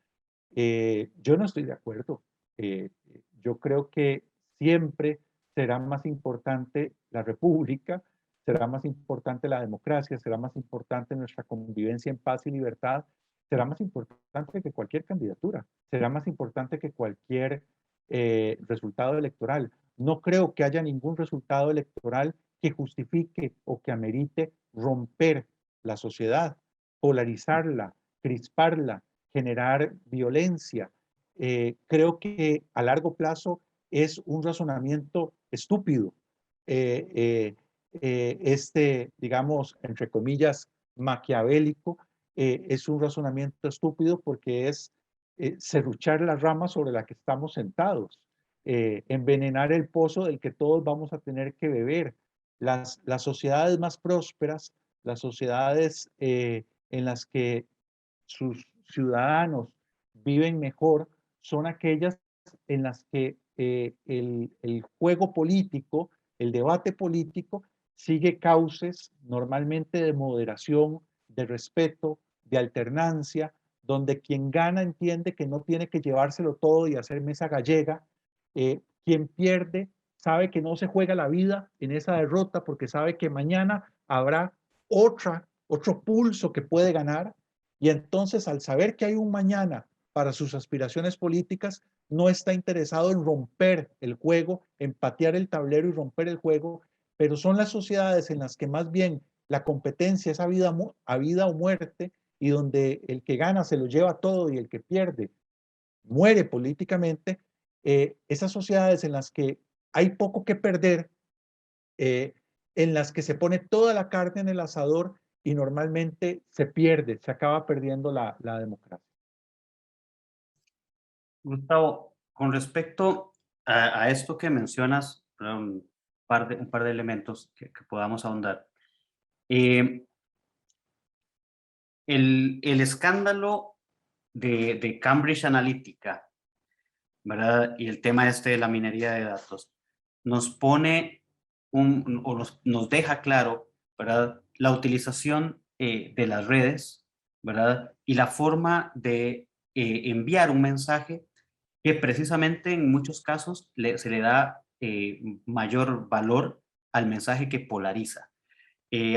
Yo no estoy de acuerdo. Yo creo que siempre será más importante la república, será más importante la democracia, será más importante nuestra convivencia en paz y libertad, será más importante que cualquier candidatura, será más importante que cualquier resultado electoral. No creo que haya ningún resultado electoral que justifique o que amerite romper la sociedad, polarizarla, crisparla, generar violencia. Creo que a largo plazo es un razonamiento estúpido. Digamos, entre comillas, maquiavélico, es un razonamiento estúpido porque es serruchar la rama sobre la que estamos sentados, envenenar el pozo del que todos vamos a tener que beber. Las sociedades más prósperas, las sociedades en las que sus ciudadanos viven mejor, son aquellas en las que el juego político, el debate político, sigue cauces normalmente de moderación, de respeto, de alternancia, donde quien gana entiende que no tiene que llevárselo todo y hacer mesa gallega. Quien pierde sabe que no se juega la vida en esa derrota porque sabe que mañana habrá otro pulso que puede ganar, y entonces al saber que hay un mañana para sus aspiraciones políticas, no está interesado en romper el juego, en patear el tablero y romper el juego, pero son las sociedades en las que más bien la competencia es a vida o muerte, y donde el que gana se lo lleva todo y el que pierde muere políticamente. Esas sociedades en las que hay poco que perder, en las que se pone toda la carne en el asador y normalmente se pierde, se acaba perdiendo la democracia. Gustavo, con respecto a esto que mencionas, un par de elementos que podamos ahondar. El escándalo de Cambridge Analytica, ¿verdad? Y el tema este de la minería de datos, nos pone o nos deja claro, ¿verdad? La utilización de las redes, ¿verdad? Y la forma de enviar un mensaje que precisamente en muchos casos se le da mayor valor al mensaje que polariza.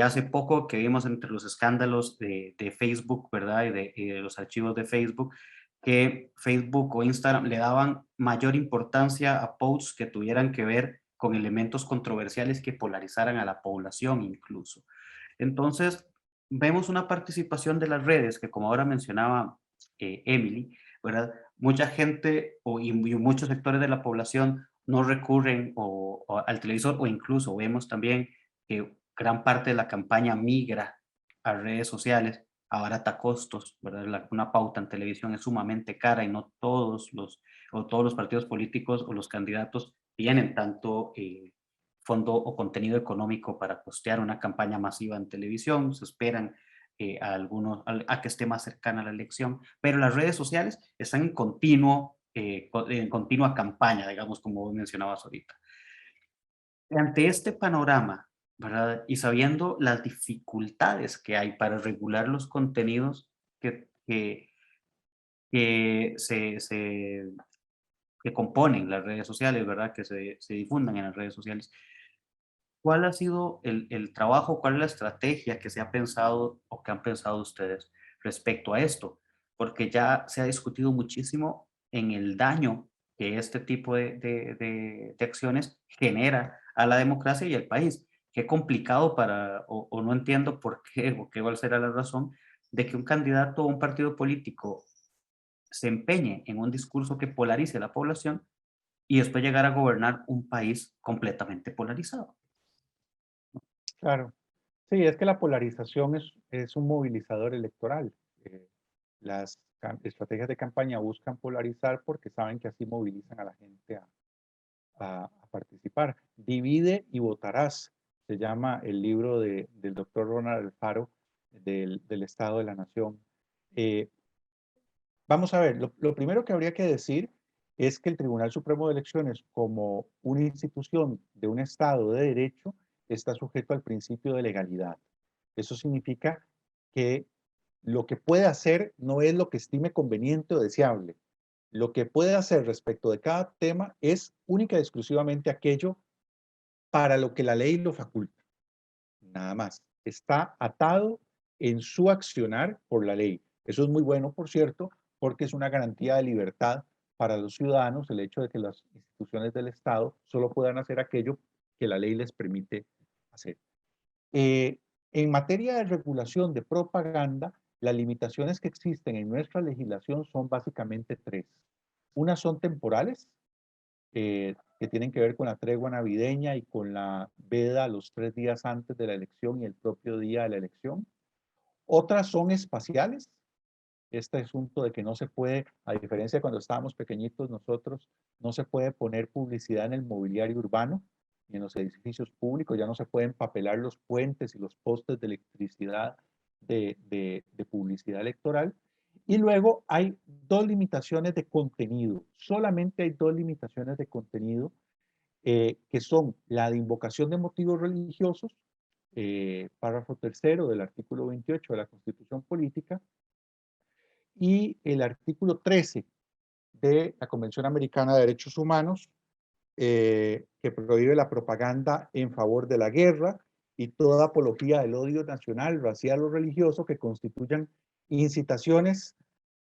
Hace poco que vimos entre los escándalos de Facebook, ¿verdad? Y de los archivos de Facebook, que Facebook o Instagram le daban mayor importancia a posts que tuvieran que ver con elementos controversiales que polarizaran a la población incluso. Entonces, vemos una participación de las redes que, como ahora mencionaba Emily, ¿verdad? Mucha gente y muchos sectores de la población no recurren al televisor, o incluso vemos también que gran parte de la campaña migra a redes sociales a barata costos, ¿verdad? Una pauta en televisión es sumamente cara y no todos los partidos políticos o los candidatos tienen tanto fondo o contenido económico para costear una campaña masiva en televisión. Se esperan a que esté más cercana a la elección, pero las redes sociales están en continua campaña, digamos, como mencionabas ahorita. Ante este panorama, ¿verdad? Y sabiendo las dificultades que hay para regular los contenidos que que componen las redes sociales, ¿verdad? Que se difundan en las redes sociales. ¿Cuál ha sido el trabajo, cuál es la estrategia que se ha pensado o que han pensado ustedes respecto a esto? Porque ya se ha discutido muchísimo en el daño que este tipo de acciones genera a la democracia y al país. Qué complicado o no entiendo por qué, o qué cuál será la razón de que un candidato o un partido político se empeñe en un discurso que polarice a la población y después llegar a gobernar un país completamente polarizado. Claro. Sí, es que la polarización es un movilizador electoral. Eh, las estrategias de campaña buscan polarizar porque saben que así movilizan a la gente a participar. Divide y votarás, se llama el libro del doctor Ronald Alfaro del Estado de la Nación. Eh, Vamos a ver, lo primero que habría que decir es que el Tribunal Supremo de Elecciones, como una institución de un Estado de Derecho, está sujeto al principio de legalidad. Eso significa que lo que puede hacer no es lo que estime conveniente o deseable. Lo que puede hacer respecto de cada tema es única y exclusivamente aquello para lo que la ley lo faculta. Nada más. Está atado en su accionar por la ley. Eso es muy bueno, por cierto, porque es una garantía de libertad para los ciudadanos el hecho de que las instituciones del Estado solo puedan hacer aquello que la ley les permite hacer. En materia de regulación de propaganda, las limitaciones que existen en nuestra legislación son básicamente tres. Unas son temporales, que tienen que ver con la tregua navideña y con la veda los 3 días antes de la elección y el propio día de la elección. Otras son espaciales. Este asunto de que no se puede, a diferencia de cuando estábamos pequeñitos nosotros, no se puede poner publicidad en el mobiliario urbano y en los edificios públicos, ya no se pueden papelar los puentes y los postes de electricidad de publicidad electoral. Y luego hay dos limitaciones de contenido, solamente hay dos limitaciones de contenido, que son la de invocación de motivos religiosos, párrafo tercero del artículo 28 de la Constitución Política, y el artículo 13 de la Convención Americana de Derechos Humanos, que prohíbe la propaganda en favor de la guerra y toda apología del odio nacional, racial o religioso que constituyan incitaciones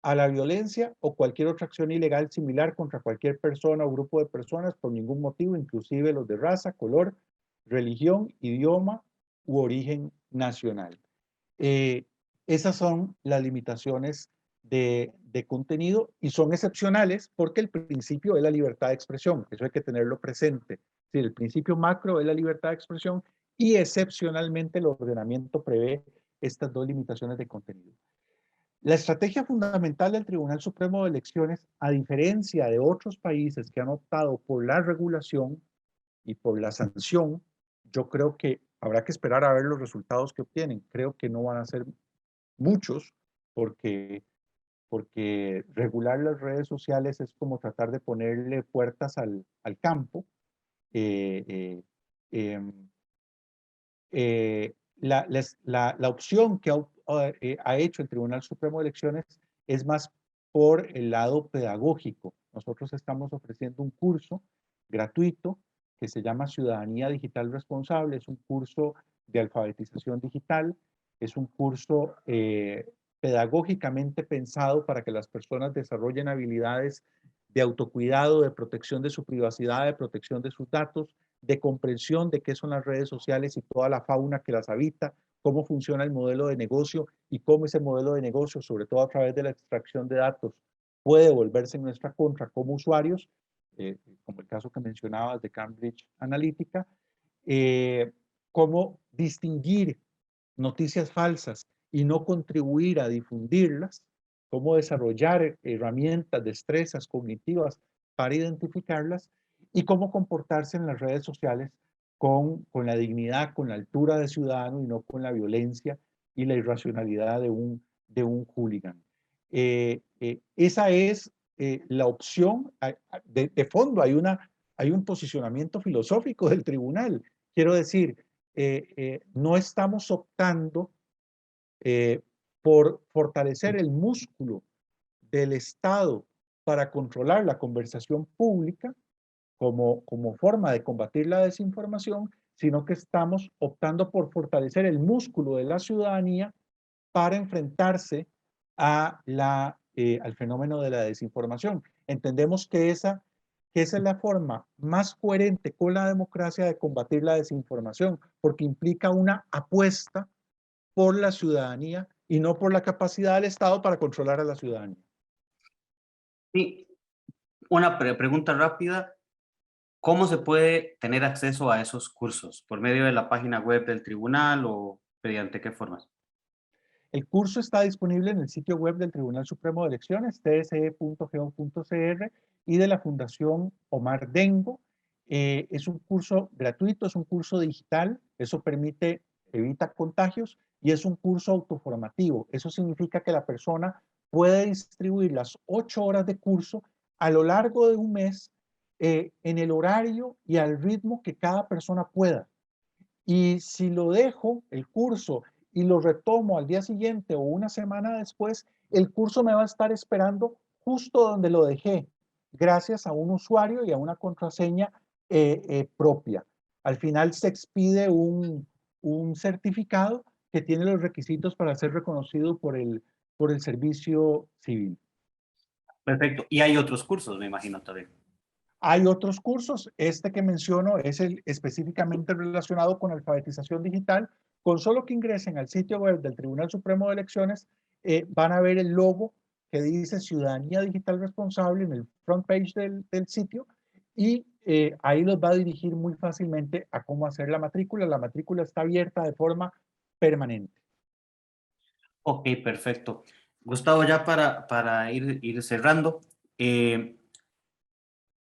a la violencia o cualquier otra acción ilegal similar contra cualquier persona o grupo de personas por ningún motivo, inclusive los de raza, color, religión, idioma u origen nacional. Eh, Esas son las limitaciones de contenido y son excepcionales porque el principio es la libertad de expresión. Eso hay que tenerlo presente. Sí, el principio macro es la libertad de expresión y excepcionalmente el ordenamiento prevé estas dos limitaciones de contenido. La estrategia fundamental del Tribunal Supremo de Elecciones, a diferencia de otros países que han optado por la regulación y por la sanción, yo creo que habrá que esperar a ver los resultados que obtienen. Creo que no van a ser muchos porque regular las redes sociales es como tratar de ponerle puertas al campo. Eh, eh, em, la opción que ha hecho el Tribunal Supremo de Elecciones es más por el lado pedagógico. Nosotros estamos ofreciendo un curso gratuito que se llama Ciudadanía Digital Responsable. Es un curso de alfabetización digital. Es un curso pedagógicamente pensado para que las personas desarrollen habilidades de autocuidado, de protección de su privacidad, de protección de sus datos, de comprensión de qué son las redes sociales y toda la fauna que las habita, cómo funciona el modelo de negocio y cómo ese modelo de negocio, sobre todo a través de la extracción de datos, puede volverse en nuestra contra como usuarios, como el caso que mencionabas de Cambridge Analytica, cómo distinguir noticias falsas y no contribuir a difundirlas, cómo desarrollar herramientas, destrezas cognitivas para identificarlas y cómo comportarse en las redes sociales con la dignidad, con la altura de ciudadano y no con la violencia y la irracionalidad de un hooligan. Esa es la opción. De fondo hay un posicionamiento filosófico del tribunal. Quiero decir, no estamos optando por fortalecer el músculo del Estado para controlar la conversación pública como forma de combatir la desinformación, sino que estamos optando por fortalecer el músculo de la ciudadanía para enfrentarse al fenómeno de la desinformación. Entendemos que esa es la forma más coherente con la democracia de combatir la desinformación, porque implica una apuesta por la ciudadanía y no por la capacidad del Estado para controlar a la ciudadanía. Sí, una pregunta rápida. ¿Cómo se puede tener acceso a esos cursos? ¿Por medio de la página web del tribunal o mediante qué formas? El curso está disponible en el sitio web del Tribunal Supremo de Elecciones, tse.go.cr, y de la Fundación Omar Dengo. Es un curso gratuito, es un curso digital, eso evita contagios, y es un curso autoformativo. Eso significa que la persona puede distribuir las 8 horas de curso a lo largo de un mes en el horario y al ritmo que cada persona pueda. Y si lo dejo, el curso, y lo retomo al día siguiente o una semana después, el curso me va a estar esperando justo donde lo dejé, gracias a un usuario y a una contraseña propia. Al final se expide un certificado que tiene los requisitos para ser reconocido por el servicio civil. Perfecto. Y hay otros cursos, me imagino también. Hay otros cursos, este que menciono es específicamente relacionado con alfabetización digital. Con solo que ingresen al sitio web del Tribunal Supremo de Elecciones, van a ver el logo que dice Ciudadanía Digital Responsable en el front page del sitio, y ahí los va a dirigir muy fácilmente a cómo hacer la matrícula. La matrícula está abierta de forma permanente. Ok, perfecto. Gustavo, ya para ir cerrando,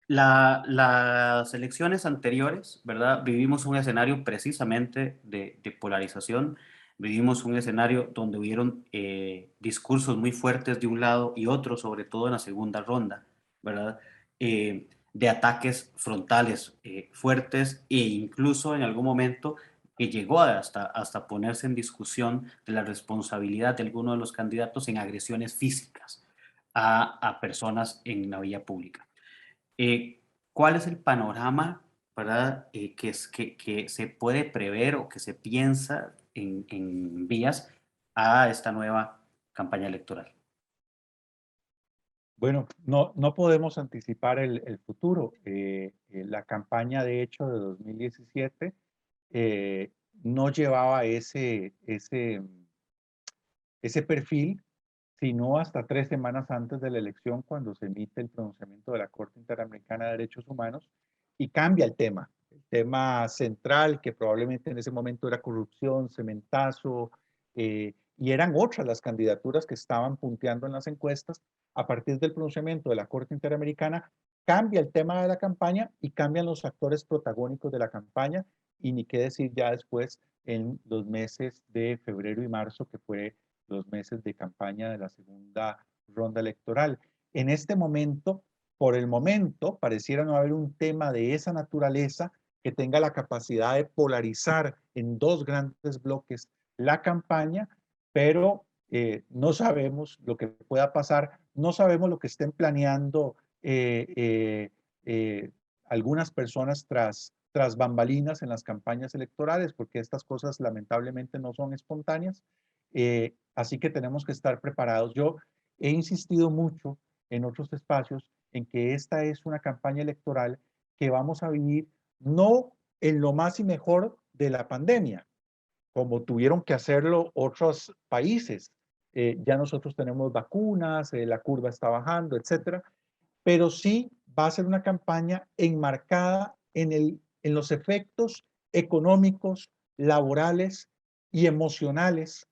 las elecciones anteriores, ¿verdad? Vivimos un escenario precisamente de polarización, vivimos un escenario donde hubieron discursos muy fuertes de un lado y otro, sobre todo en la segunda ronda, ¿verdad? De ataques frontales fuertes e incluso en algún momento que llegó hasta ponerse en discusión de la responsabilidad de alguno de los candidatos en agresiones físicas a personas en la vía pública. ¿Cuál es el panorama, verdad, que se puede prever o que se piensa en vías a esta nueva campaña electoral? Bueno, no podemos anticipar el futuro. La campaña, de hecho, de 2017 no llevaba ese perfil, sino hasta 3 semanas antes de la elección, cuando se emite el pronunciamiento de la Corte Interamericana de Derechos Humanos, y cambia el tema central, que probablemente en ese momento era corrupción, cementazo, y eran otras las candidaturas que estaban punteando en las encuestas. A partir del pronunciamiento de la Corte Interamericana, cambia el tema de la campaña y cambian los actores protagónicos de la campaña, y ni qué decir ya después en los meses de febrero y marzo, que fue los meses de campaña de la segunda ronda electoral. En este momento, por el momento, pareciera no haber un tema de esa naturaleza que tenga la capacidad de polarizar en 2 grandes bloques la campaña, pero no sabemos lo que pueda pasar, no sabemos lo que estén planeando algunas personas tras bambalinas en las campañas electorales, porque estas cosas lamentablemente no son espontáneas. Así que tenemos que estar preparados. Yo he insistido mucho en otros espacios en que esta es una campaña electoral que vamos a vivir no en lo más y mejor de la pandemia, como tuvieron que hacerlo otros países. Ya nosotros tenemos vacunas, la curva está bajando, etcétera, pero sí va a ser una campaña enmarcada en los efectos económicos, laborales y emocionales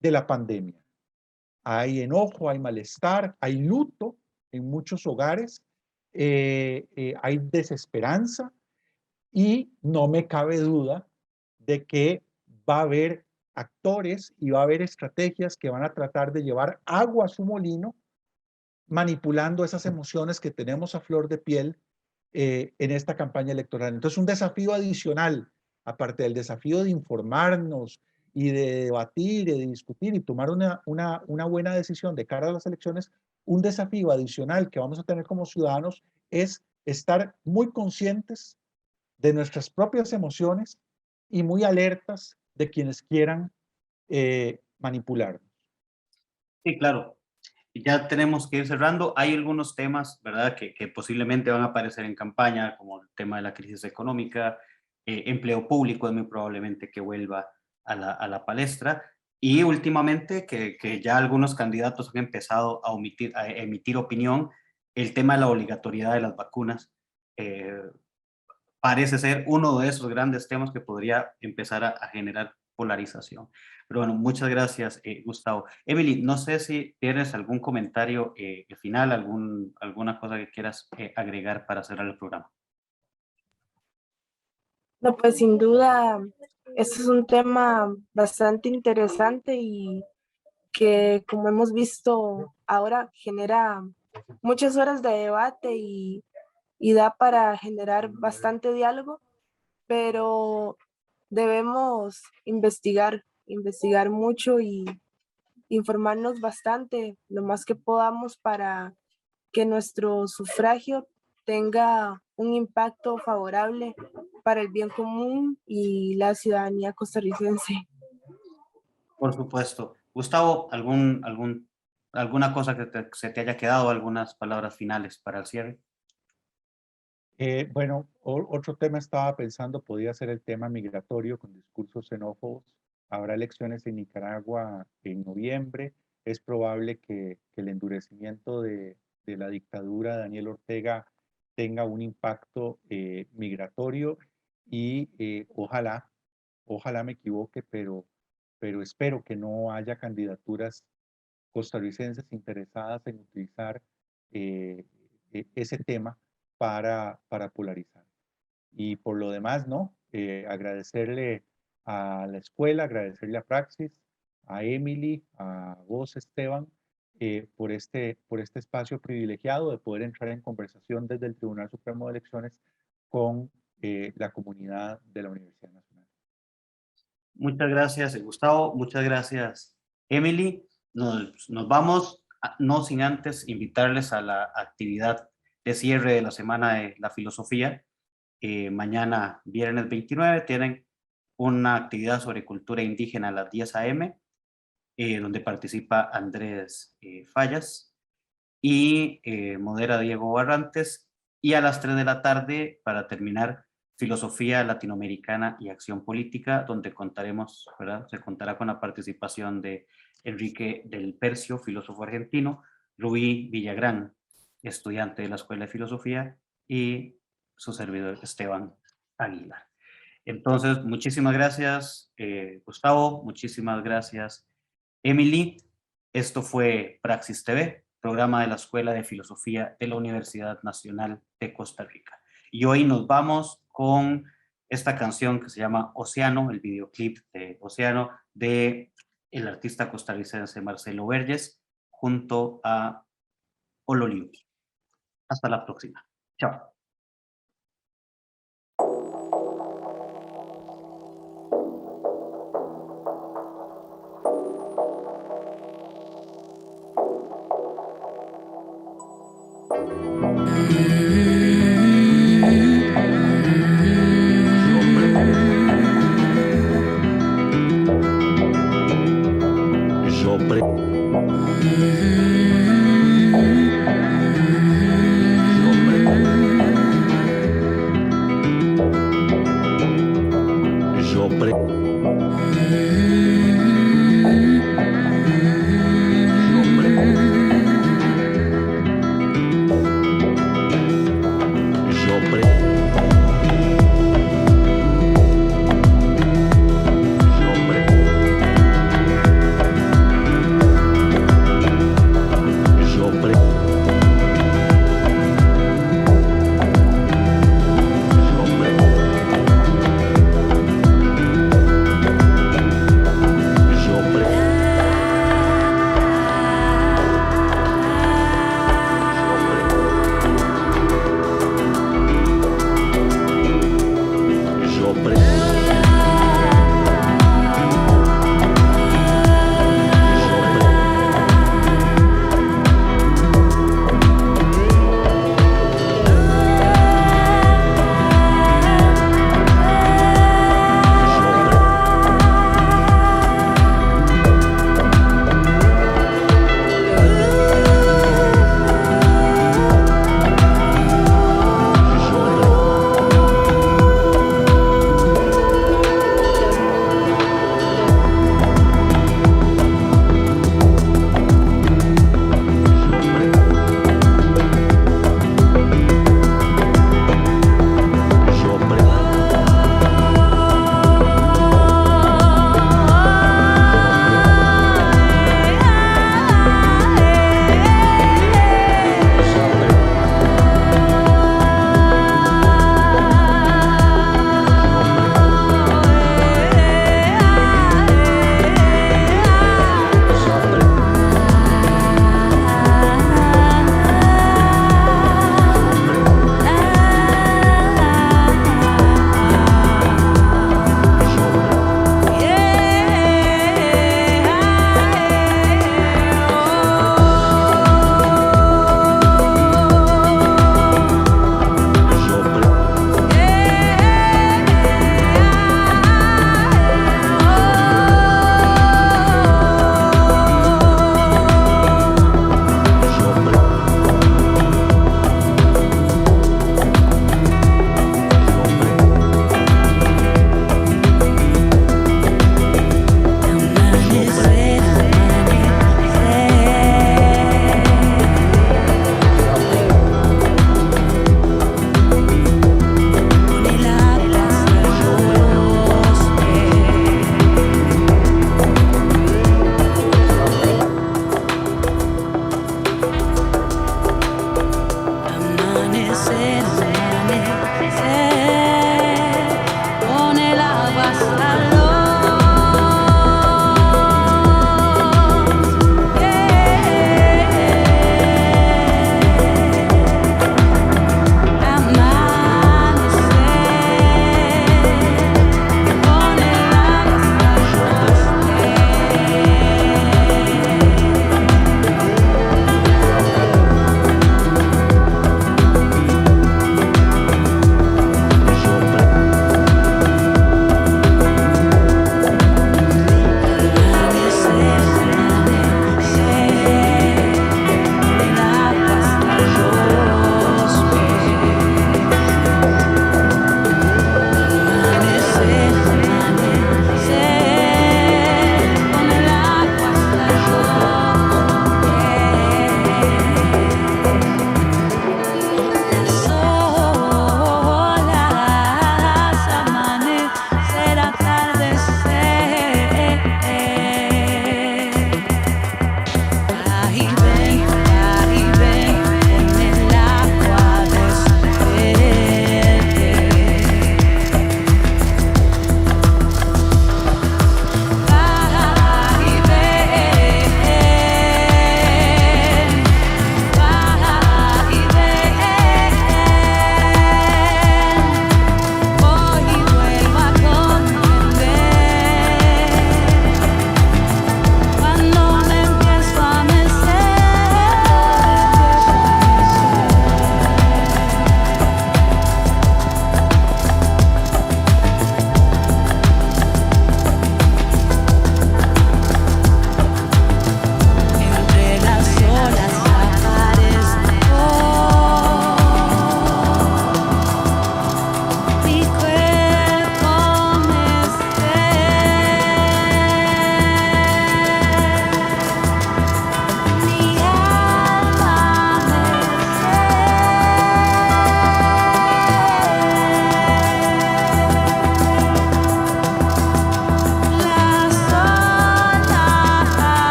de la pandemia. Hay enojo, hay malestar, hay luto en muchos hogares, hay desesperanza, y no me cabe duda de que va a haber actores y va a haber estrategias que van a tratar de llevar agua a su molino, manipulando esas emociones que tenemos a flor de piel en esta campaña electoral. Entonces, un desafío adicional aparte del desafío de informarnos y de debatir y de discutir y tomar una buena decisión de cara a las elecciones, un desafío adicional que vamos a tener como ciudadanos es estar muy conscientes de nuestras propias emociones y muy alertas de quienes quieran manipularnos. Sí, claro. Ya tenemos que ir cerrando. Hay algunos temas, ¿verdad?, que posiblemente van a aparecer en campaña, como el tema de la crisis económica, empleo público es muy probablemente que vuelva a la palestra. Y últimamente que ya algunos candidatos han empezado a emitir opinión, el tema de la obligatoriedad de las vacunas parece ser uno de esos grandes temas que podría empezar a generar polarización. Pero bueno, muchas gracias, Gustavo. Emily, no sé si tienes algún comentario final, alguna cosa que quieras agregar para cerrar el programa. No, pues sin duda, este es un tema bastante interesante y que, como hemos visto ahora, genera muchas horas de debate y da para generar bastante diálogo, pero debemos investigar mucho y informarnos bastante, lo más que podamos, para que nuestro sufragio tenga un impacto favorable para el bien común y la ciudadanía costarricense. Por supuesto. Gustavo, alguna cosa que se te haya quedado, algunas palabras finales para el cierre? Bueno, otro tema estaba pensando, podía ser el tema migratorio con discursos xenófobos. Habrá elecciones en Nicaragua en noviembre. Es probable que el endurecimiento de la dictadura de Daniel Ortega tenga un impacto migratorio y ojalá me equivoque, pero espero que no haya candidaturas costarricenses interesadas en utilizar ese tema para polarizar. Y por lo demás, ¿no? Agradecerle a la escuela, agradecerle a Praxis, a Emily, a vos, Esteban, por este espacio privilegiado de poder entrar en conversación desde el Tribunal Supremo de Elecciones con la comunidad de la Universidad Nacional. Muchas gracias, Gustavo. Muchas gracias, Emily. Nos vamos, no sin antes invitarles a la actividad de cierre de la Semana de la Filosofía. Mañana, viernes 29, tienen una actividad sobre cultura indígena a las 10 a.m., donde participa Andrés Fallas y modera Diego Barrantes. Y a las 3 de la tarde, para terminar, Filosofía Latinoamericana y Acción Política, donde contaremos, ¿verdad? Se contará con la participación de Enrique del Percio, filósofo argentino, Rubí Villagrán, estudiante de la Escuela de Filosofía, y su servidor Esteban Aguilar. Entonces, muchísimas gracias, Gustavo, muchísimas gracias, Emily. Esto fue Praxis TV, programa de la Escuela de Filosofía de la Universidad Nacional de Costa Rica. Y hoy nos vamos con esta canción que se llama Océano, el videoclip de Océano, de el artista costarricense Marcelo Verges, junto a Ololiuki. Hasta la próxima. Chao. Mm-hmm.